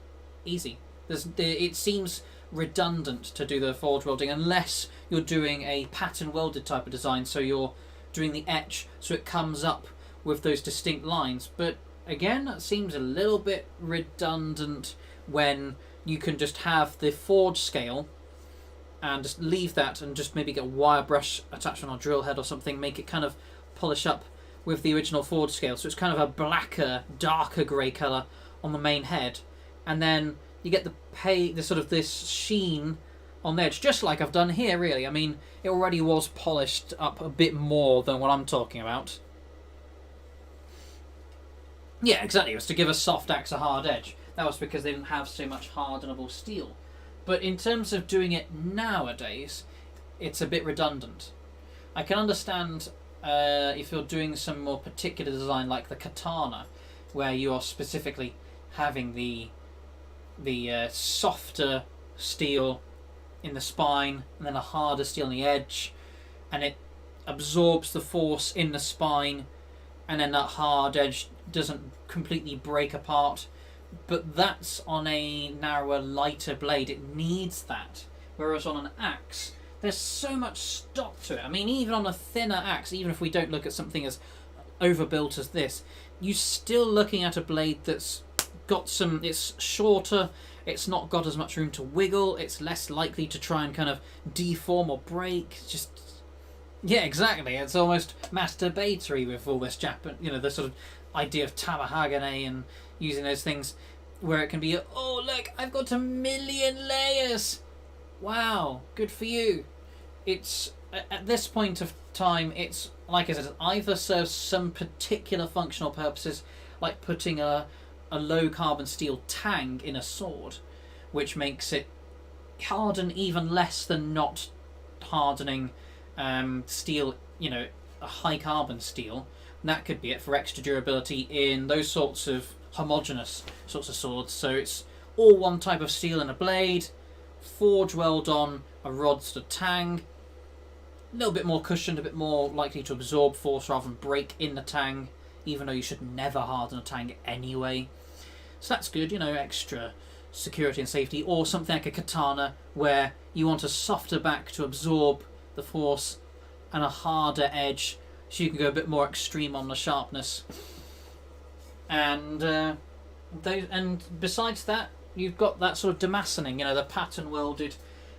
Easy. It seems redundant to do the forge welding unless you're doing a pattern welded type of design, so you're doing the etch so it comes up with those distinct lines. But again, that seems a little bit redundant when you can just have the forge scale and just leave that and just maybe get a wire brush attachment on a drill head or something, make it kind of polish up with the original Ford scale, so it's kind of a blacker, darker grey colour on the main head, and then you get the sort of this sheen on the edge, just like I've done here, really. I mean, it already was polished up a bit more than what I'm talking about. Yeah, exactly. It was to give a soft axe a hard edge. That was because they didn't have so much hardenable steel. But in terms of doing it nowadays, it's a bit redundant. I can understand if you're doing some more particular design like the katana, where you are specifically having the softer steel in the spine and then a harder steel on the edge, and it absorbs the force in the spine, and then that hard edge doesn't completely break apart. But that's on a narrower, lighter blade. It needs that. Whereas on an axe, there's so much stock to it. I mean, even on a thinner axe, even if we don't look at something as overbuilt as this, you're still looking at a blade that's got some... It's shorter, it's not got as much room to wiggle, it's less likely to try and kind of deform or break. Just... Yeah, exactly. It's almost masturbatory with all this Japan... You know, the sort of idea of tamahagane and using those things where it can be, oh look, I've got 1,000,000 layers. Wow, good for you. It's at this point of time, it's like I said, it either serves some particular functional purposes, like putting a low carbon steel tang in a sword, which makes it harden even less than not hardening steel, you know, a high carbon steel. And that could be it for extra durability in those sorts of homogeneous sorts of swords. So it's all one type of steel in a blade, forge weld on a rod sort of tang, a little bit more cushioned, a bit more likely to absorb force rather than break in the tang, even though you should never harden a tang anyway. So that's good, you know, extra security and safety. Or something like a katana where you want a softer back to absorb the force and a harder edge, so you can go a bit more extreme on the sharpness. And besides that, you've got that sort of demaskining, you know, the pattern welded,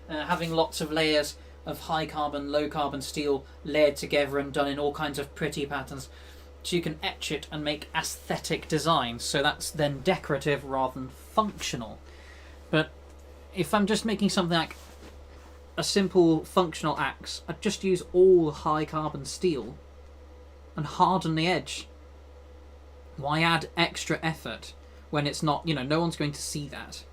having lots of layers of high carbon, low carbon steel layered together and done in all kinds of pretty patterns. So you can etch it and make aesthetic designs. So that's then decorative rather than functional. But if I'm just making something like a simple functional axe, I'd just use all high carbon steel and harden the edge. Why add extra effort when it's not, you know, no one's going to see that.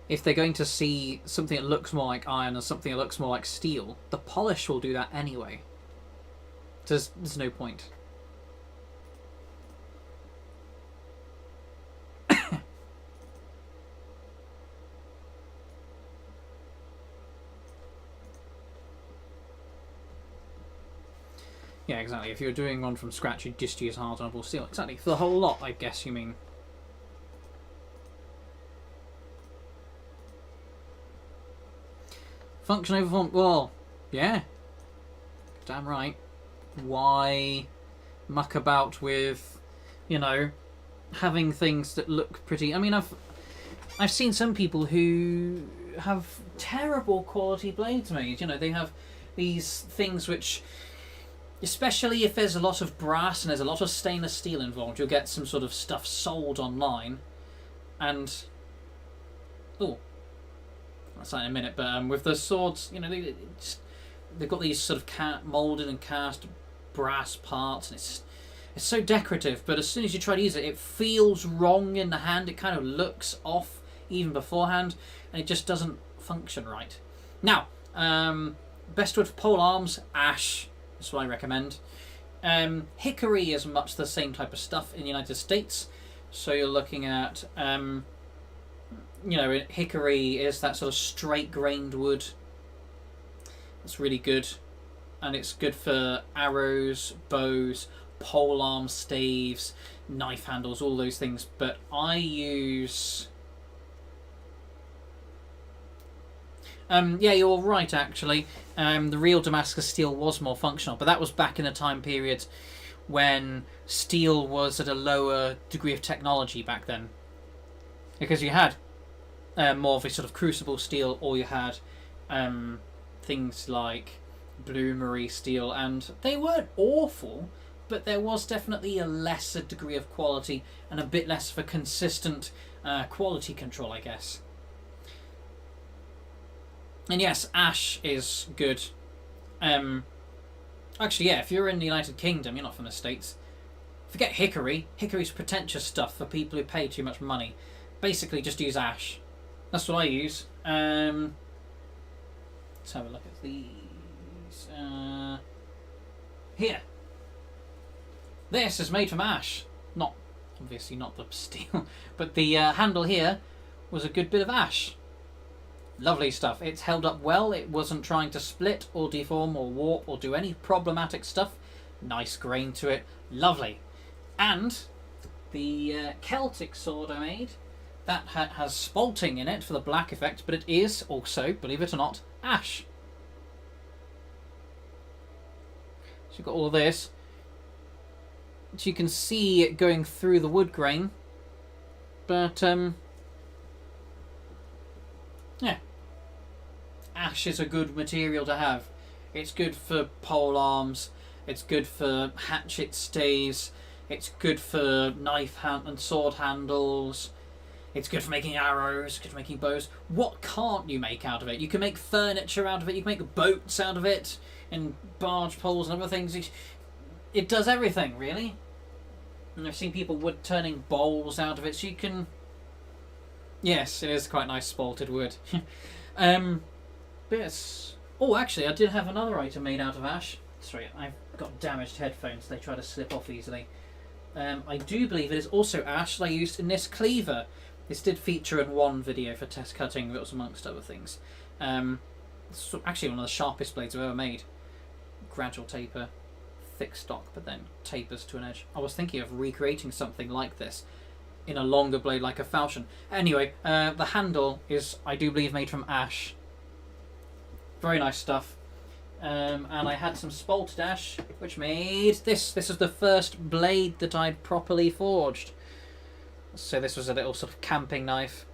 If they're going to see something that looks more like iron or something that looks more like steel, the polish will do that anyway. There's no point. Yeah, exactly. If you're doing one from scratch, you'd just use hardenable steel. Exactly. For the whole lot, I guess you mean. Function over form. Well, yeah. Damn right. Why muck about with, you know, having things that look pretty? I mean, I've seen some people who have terrible quality blades made. You know, they have these things which, especially if there's a lot of brass and there's a lot of stainless steel involved, you'll get some sort of stuff sold online, and that's that in a minute. But with the swords, you know, they've got these sort of molded and cast brass parts, and it's so decorative. But as soon as you try to use it, it feels wrong in the hand. It kind of looks off even beforehand, and it just doesn't function right. Now, best wood for pole arms, ash. That's what I recommend. Hickory is much the same type of stuff in the United States. So you're looking at, you know, hickory is that sort of straight-grained wood. That's really good. And it's good for arrows, bows, polearm staves, knife handles, all those things. But I use... yeah, you're right, actually. The real Damascus steel was more functional, but that was back in a time period when steel was at a lower degree of technology back then. Because you had more of a sort of crucible steel, or you had things like bloomery steel, and they weren't awful, but there was definitely a lesser degree of quality and a bit less of a consistent quality control, I guess. And yes, ash is good. Actually, yeah, if you're in the United Kingdom, you're not from the States, forget hickory. Hickory's pretentious stuff for people who pay too much money. Basically, just use ash. That's what I use. Let's have a look at these. Here. This is made from ash. Not, obviously not the steel, but the handle here was a good bit of ash. Lovely stuff. It's held up well. It wasn't trying to split or deform or warp or do any problematic stuff. Nice grain to it. Lovely. And the Celtic sword I made, that has spalting in it for the black effect, but it is also, believe it or not, ash. So you've got all this. So you can see it going through the wood grain. But, yeah. Ash is a good material to have. It's good for pole arms. It's good for hatchet stays. It's good for knife hand and sword handles. It's good for making arrows. Good for making bows. What can't you make out of it? You can make furniture out of it. You can make boats out of it, and barge poles and other things. It does everything, really. And I've seen people wood turning bowls out of it. So you can. Yes, it is quite nice spalted wood. Yes. Oh, actually, I did have another item made out of ash. Sorry, I've got damaged headphones. They try to slip off easily. I do believe it is also ash that I used in this cleaver. This did feature in one video for test cutting, but it was amongst other things. It's actually one of the sharpest blades I've ever made. Gradual taper, thick stock, but then tapers to an edge. I was thinking of recreating something like this in a longer blade like a falchion. Anyway, the handle is, I do believe, made from ash. Very nice stuff. And I had some spalted ash, which made this. This is the first blade that I'd properly forged. So this was a little sort of camping knife.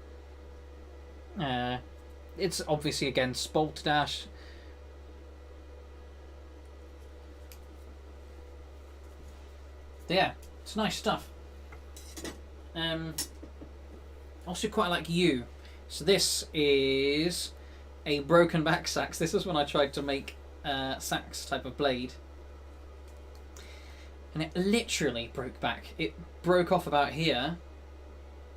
It's obviously, again, spalted ash. Yeah, it's nice stuff. Also quite like you. So this is a broken back sax. This is when I tried to make sax type of blade, and it literally broke back. It broke off about here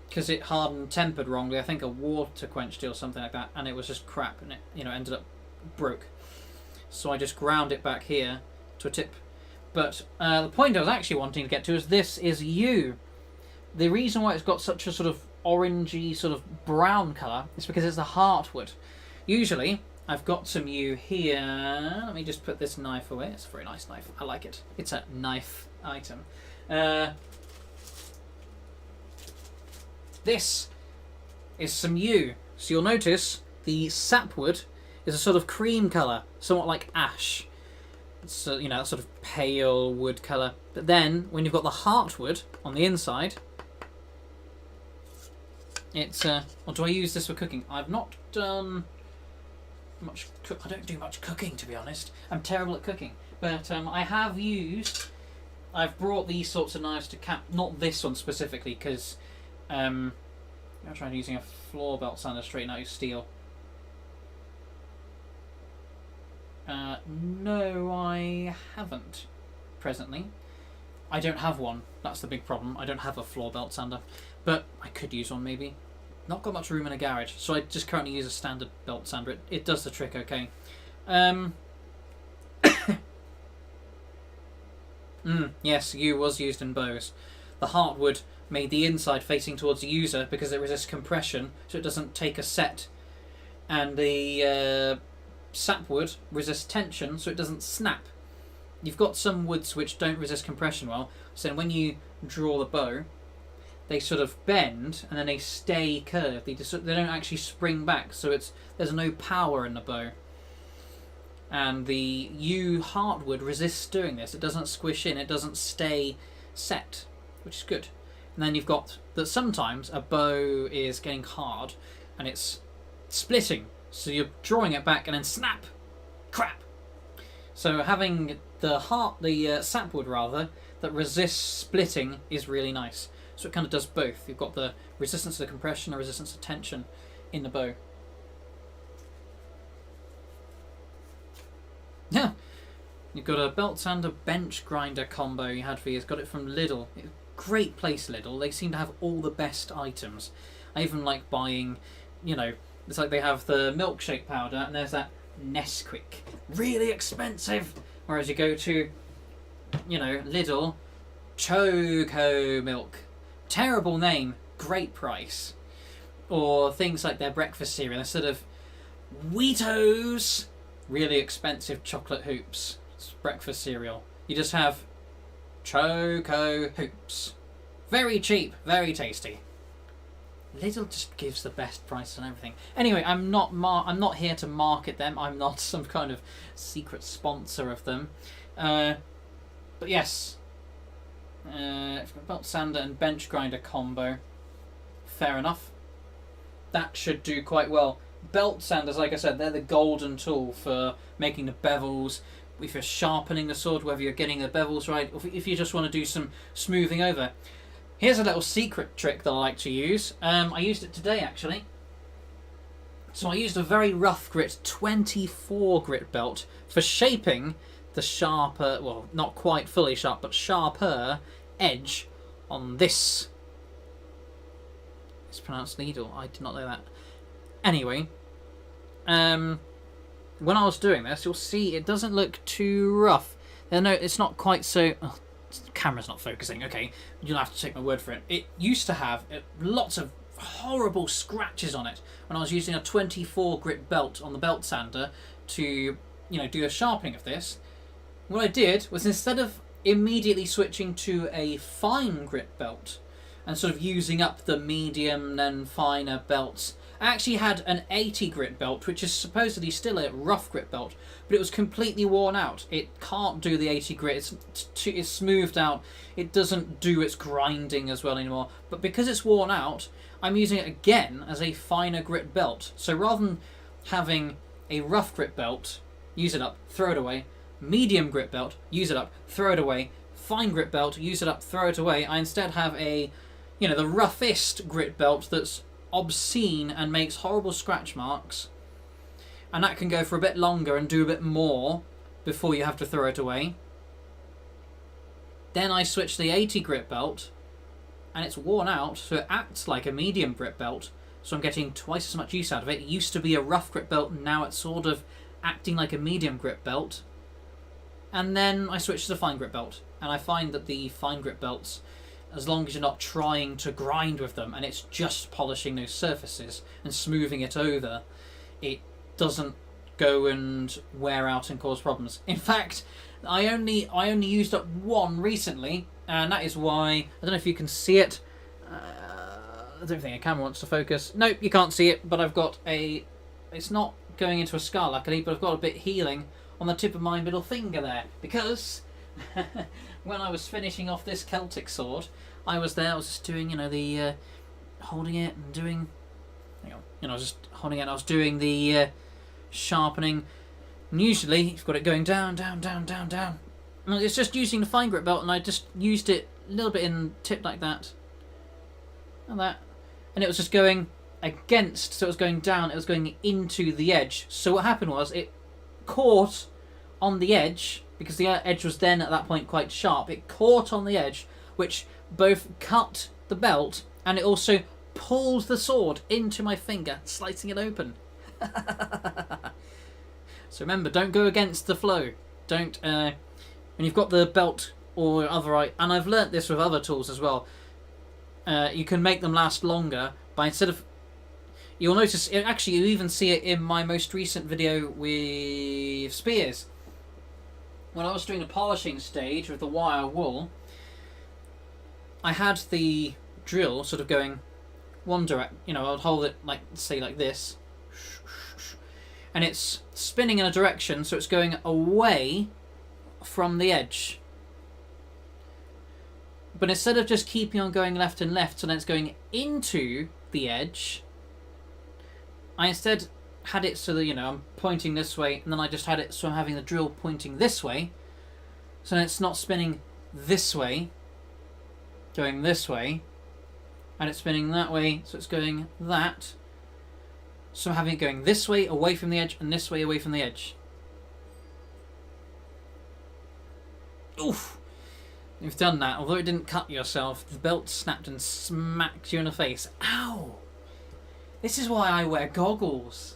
because it hardened tempered wrongly. I think a water quenched it or something like that, and it was just crap, and it ended up broke. So I just ground it back here to a tip. But the point I was actually wanting to get to is this is yew. The reason why it's got such a sort of orangey sort of brown colour is because it's the heartwood. Usually, I've got some yew here. Let me just put this knife away. It's a very nice knife. I like it. It's a knife item. This is some yew. So you'll notice the sapwood is a sort of cream colour, somewhat like ash. It's that sort of pale wood colour. But then, when you've got the heartwood on the inside, it's or do I use this for cooking? I've not done much. I don't do much cooking, to be honest. I'm terrible at cooking. But I have used. I've brought these sorts of knives to camp. Not this one specifically, because I'm trying using a floor belt sander to straighten out your steel. No, I haven't. Presently, I don't have one. That's the big problem. I don't have a floor belt sander, but I could use one maybe. Not got much room in a garage, so I just currently use a standard belt sander. It does the trick okay. Yes, yew was used in bows. The heartwood made the inside facing towards the user because it resists compression, so it doesn't take a set. And the sapwood resists tension, so it doesn't snap. You've got some woods which don't resist compression well, so when you draw the bow, they sort of bend and then they stay curved. They don't actually spring back, so there's no power in the bow. And the yew heartwood resists doing this. It doesn't squish in, it doesn't stay set, which is good. And then you've got that sometimes a bow is getting hard and it's splitting, so you're drawing it back and then snap, crap. So having the sapwood rather, that resists splitting is really nice. So it kind of does both. You've got the resistance to the compression and resistance to tension in the bow. Yeah. You've got a belt sander bench grinder combo you had for years. Got it from Lidl. Great place, Lidl. They seem to have all the best items. I even like buying, you know, it's like they have the milkshake powder and there's that Nesquik. Really expensive. Whereas you go to, you know, Lidl, Choco milk. Terrible name, great price. Or things like their breakfast cereal. Instead of Wheatos, really expensive chocolate hoops. It's breakfast cereal. You just have Choco hoops. Very cheap, very tasty. Lidl just gives the best price on everything. Anyway, I'm not here to market them. I'm not some kind of secret sponsor of them. But yes, belt sander and bench grinder combo. Fair enough. That should do quite well. Belt sanders, like I said, they're the golden tool for making the bevels. If you're sharpening the sword, whether you're getting the bevels right, or if you just want to do some smoothing over. Here's a little secret trick that I like to use. I used it today, actually. So I used a very rough grit 24 grit belt for shaping the sharper, well, not quite fully sharp, but sharper edge on this. It's pronounced needle. I did not know that. Anyway, when I was doing this, you'll see it doesn't look too rough. No, it's not quite so... Oh, the camera's not focusing. Okay, you'll have to take my word for it. It used to have lots of horrible scratches on it when I was using a 24 grit belt on the belt sander to, you know, do a sharpening of this. What I did was, instead of immediately switching to a fine grit belt and sort of using up the medium and finer belts, I actually had an 80 grit belt, which is supposedly still a rough grit belt, but it was completely worn out. It can't do the 80 grit. It's smoothed out. It doesn't do its grinding as well anymore. But because it's worn out, I'm using it again as a finer grit belt. So rather than having a rough grit belt, use it up, throw it away, medium grit belt, use it up, throw it away, fine grit belt, use it up, throw it away, I instead have a, you know, the roughest grit belt that's obscene and makes horrible scratch marks, and that can go for a bit longer and do a bit more before you have to throw it away. Then I switch the 80 grit belt, and it's worn out, so it acts like a medium grit belt, so I'm getting twice as much use out of it. It used to be a rough grit belt, and now it's sort of acting like a medium grit belt. And then I switch to the fine grit belt, and I find that the fine grit belts, as long as you're not trying to grind with them and it's just polishing those surfaces and smoothing it over, it doesn't go and wear out and cause problems. In fact, I only used up one recently, and that is why, I don't know if you can see it, I don't think a camera wants to focus. Nope, you can't see it, but I've got a, it's not going into a scar luckily, but I've got a bit healing on the tip of my middle finger there, because when I was finishing off this Celtic sword, I was there, I was just doing, you know, the holding it and doing, hang on, you know, I was just holding it and I was doing the sharpening, and usually you've got it going down, down, down, down, down, and it's just using the fine grit belt, and I just used it a little bit in tip like that, and that, and it was just going against, so it was going down, it was going into the edge. So what happened was, it caught on the edge, because the edge was then at that point quite sharp, it caught on the edge, which both cut the belt and it also pulled the sword into my finger, slicing it open. So remember, don't go against the flow. Don't, when you've got the belt or other, and I've learnt this with other tools as well, you can make them last longer by, instead of, you'll notice, actually you even see it in my most recent video with spears. When I was doing the polishing stage with the wire wool, I had the drill sort of going one direction, you know, I'd hold it like, say like this, and it's spinning in a direction, so it's going away from the edge. But instead of just keeping on going left and left, so then it's going into the edge, I instead had it so that, you know, I'm pointing this way, and then I just had it so I'm having the drill pointing this way, so then it's not spinning this way, going this way, and it's spinning that way, so it's going that. So I'm having it going this way away from the edge and this way away from the edge. Oof! You've done that. Although it didn't cut yourself, the belt snapped and smacked you in the face. Ow! This is why I wear goggles.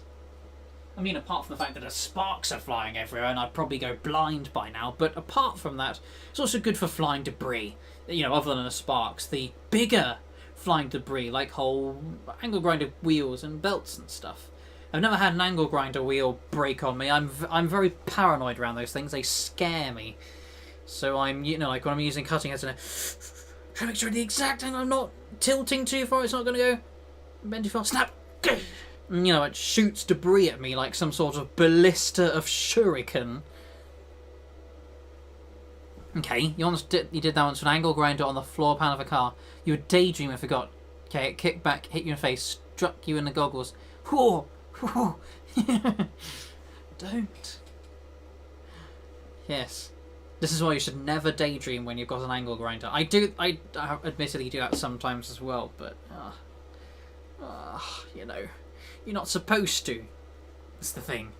I mean, apart from the fact that the sparks are flying everywhere and I'd probably go blind by now, but apart from that, it's also good for flying debris. You know, other than the sparks, the bigger flying debris, like whole angle grinder wheels and belts and stuff. I've never had an angle grinder wheel break on me. I'm very paranoid around those things. They scare me. So I'm, you know, like when I'm using cutting heads, and try to make sure the exact angle I'm not tilting too far. It's not going to go bend too far. Snap. And, you know, it shoots debris at me like some sort of ballista of shuriken. Okay, you did that once with an angle grinder on the floor pan of a car. You would daydream and forgot. Okay, it kicked back, hit you in the face, struck you in the goggles. Whoa! Whoa! Don't. Yes. This is why you should never daydream when you've got an angle grinder. I admittedly do that sometimes as well, but you know, you're not supposed to. That's the thing.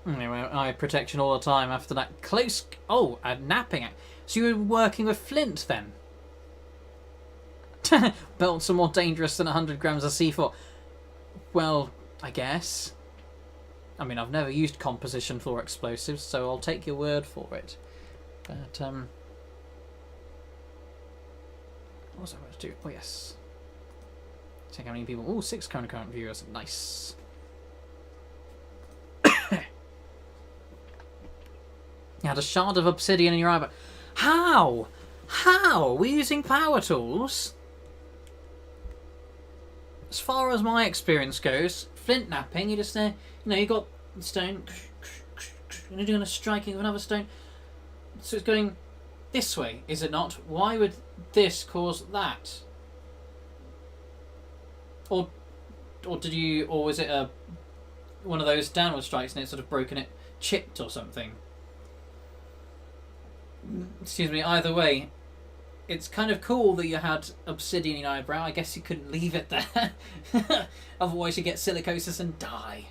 Anyway, eye protection all the time after that close... Oh, napping. So you were working with flint then? Belts are more dangerous than 100 grams of C4. Well, I guess. I mean, I've never used composition for explosives, so I'll take your word for it. But, what was I about to do? Oh, yes. Check how many people... Oh, 6 current viewers. Nice. You had a shard of obsidian in your eye, but... How? How? We're using power tools? As far as my experience goes, flint napping, you just, you know, you got stone, and you're doing a striking of another stone. So it's going this way, is it not? Why would this cause that? Or did you, or was it one of those downward strikes and it sort of broken it, chipped or something? Excuse me, either way, it's kind of cool that you had obsidian in your eyebrow. I guess you couldn't leave it there. Otherwise you get silicosis and die.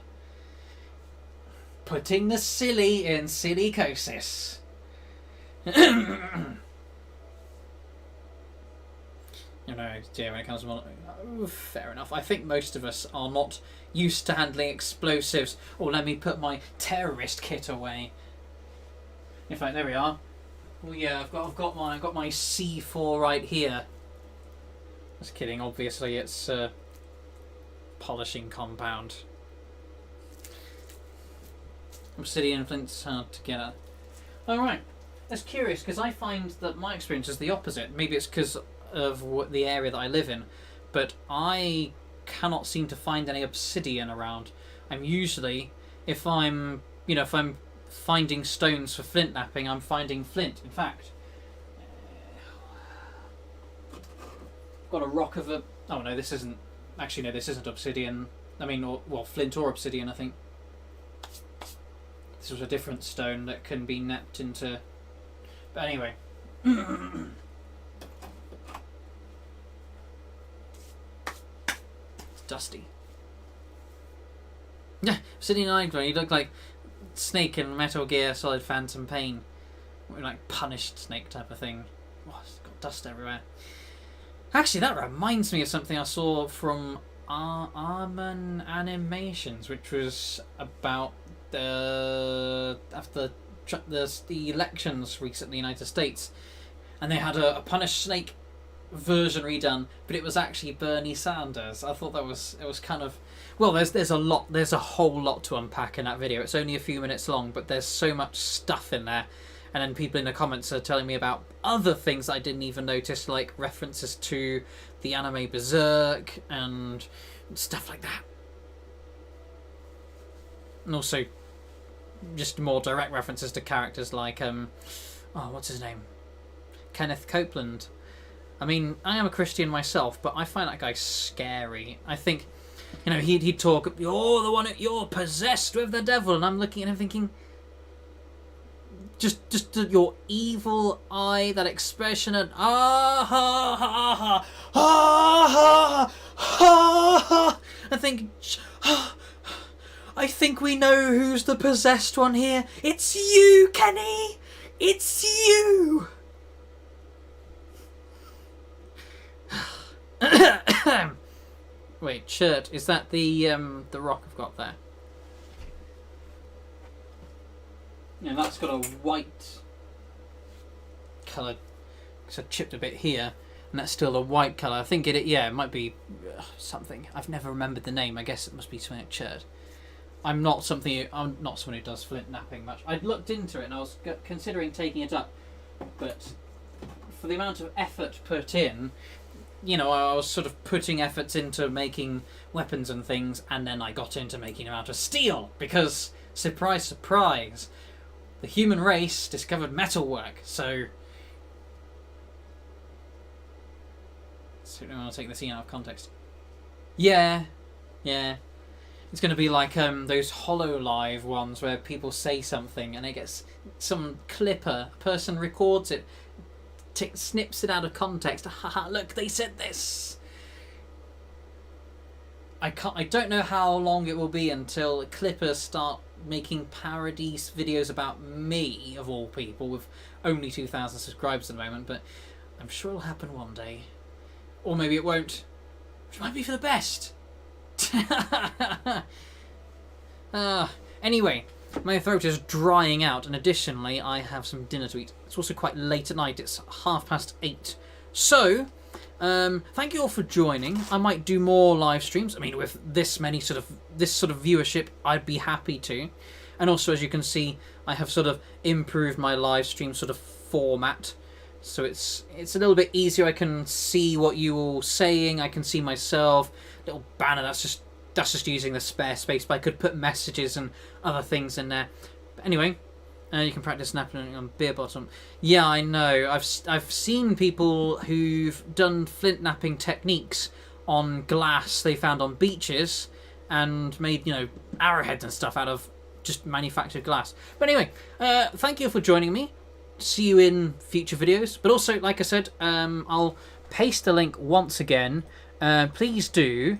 Putting the silly in silicosis. You know, yeah, when it comes to... Oh, fair enough. I think most of us are not used to handling explosives. Or let me put my terrorist kit away. In fact, there we are. Well, yeah, I've got my C4 right here. Just kidding. Obviously, it's polishing compound. Obsidian and flint's hard to get at. All right, that's curious because I find that my experience is the opposite. Maybe it's because of the area that I live in, but I cannot seem to find any obsidian around. I'm usually, if I'm finding stones for flint napping, I'm finding flint. In fact, I've got a rock of a... Oh no, this isn't... Actually no, this isn't obsidian. I mean, well, flint or obsidian, I think. This was a different stone that can be napped into... But anyway. It's dusty. Yeah, obsidian eyebrow, you look like Snake in Metal Gear Solid Phantom Pain. Like punished Snake type of thing. Oh, it's got dust everywhere. Actually, that reminds me of something I saw from Arman Animations, which was about after the elections recently in the United States, and they had a punished Snake version redone, but it was actually Bernie Sanders. I thought it was kind of... Well, there's a whole lot to unpack in that video. It's only a few minutes long, but there's so much stuff in there. And then people in the comments are telling me about other things I didn't even notice, like references to the anime Berserk and stuff like that. And also just more direct references to characters like what's his name? Kenneth Copeland. I mean, I am a Christian myself, but I find that guy scary. I think, you know, he'd talk, you're possessed with the devil, and I'm looking at him thinking, just your evil eye, that expression, and ah ha ha ha ha ha ha. I think we know who's the possessed one here. It's you, Kenny. It's you. Wait, shirt. Is that the rock I've got there? Yeah, that's got a white colour. So I chipped a bit here, and that's still a white colour. I think it might be something. I've never remembered the name. I guess it must be something like shirt. I'm not someone who does flint napping much. I'd looked into it and I was considering taking it up, but for the amount of effort put in, you know, I was sort of putting efforts into making weapons and things, and then I got into making them out of steel because, surprise, surprise, the human race discovered metalwork. So I don't want to take the scene out of context. Yeah. It's going to be like those HoloLive ones where people say something and it gets some clipper, a person records it, snips it out of context. Haha, look, they said this. I don't know how long it will be until clippers start making parodies videos about me, of all people, with only 2,000 subscribers at the moment, but I'm sure it'll happen one day. Or maybe it won't. Which might be for the best. Anyway, my throat is drying out, and additionally I have some dinner to eat. It's also quite late at night. It's 8:30. So thank you all for joining. I might do more live streams. I mean, with this sort of viewership, I'd be happy to. And also, as you can see, I have sort of improved my live stream sort of format, so it's a little bit easier. I can see what you all saying. I can see myself. Little banner, that's just using the spare space, but I could put messages and other things in there. But anyway, you can practice snapping on beer bottom. Yeah, I know. I've seen people who've done flint napping techniques on glass they found on beaches and made, you know, arrowheads and stuff out of just manufactured glass. But anyway, thank you for joining me. See you in future videos. But also, like I said, I'll paste the link once again. Please do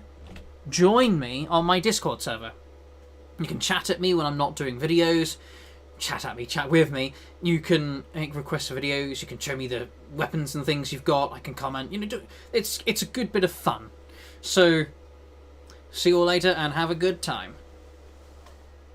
join me on my Discord server. You can chat at me when I'm not doing videos. Chat with me. You can make requests for videos. You can show me the weapons and things you've got. I can comment. You know, it's a good bit of fun. So, see you all later and have a good time.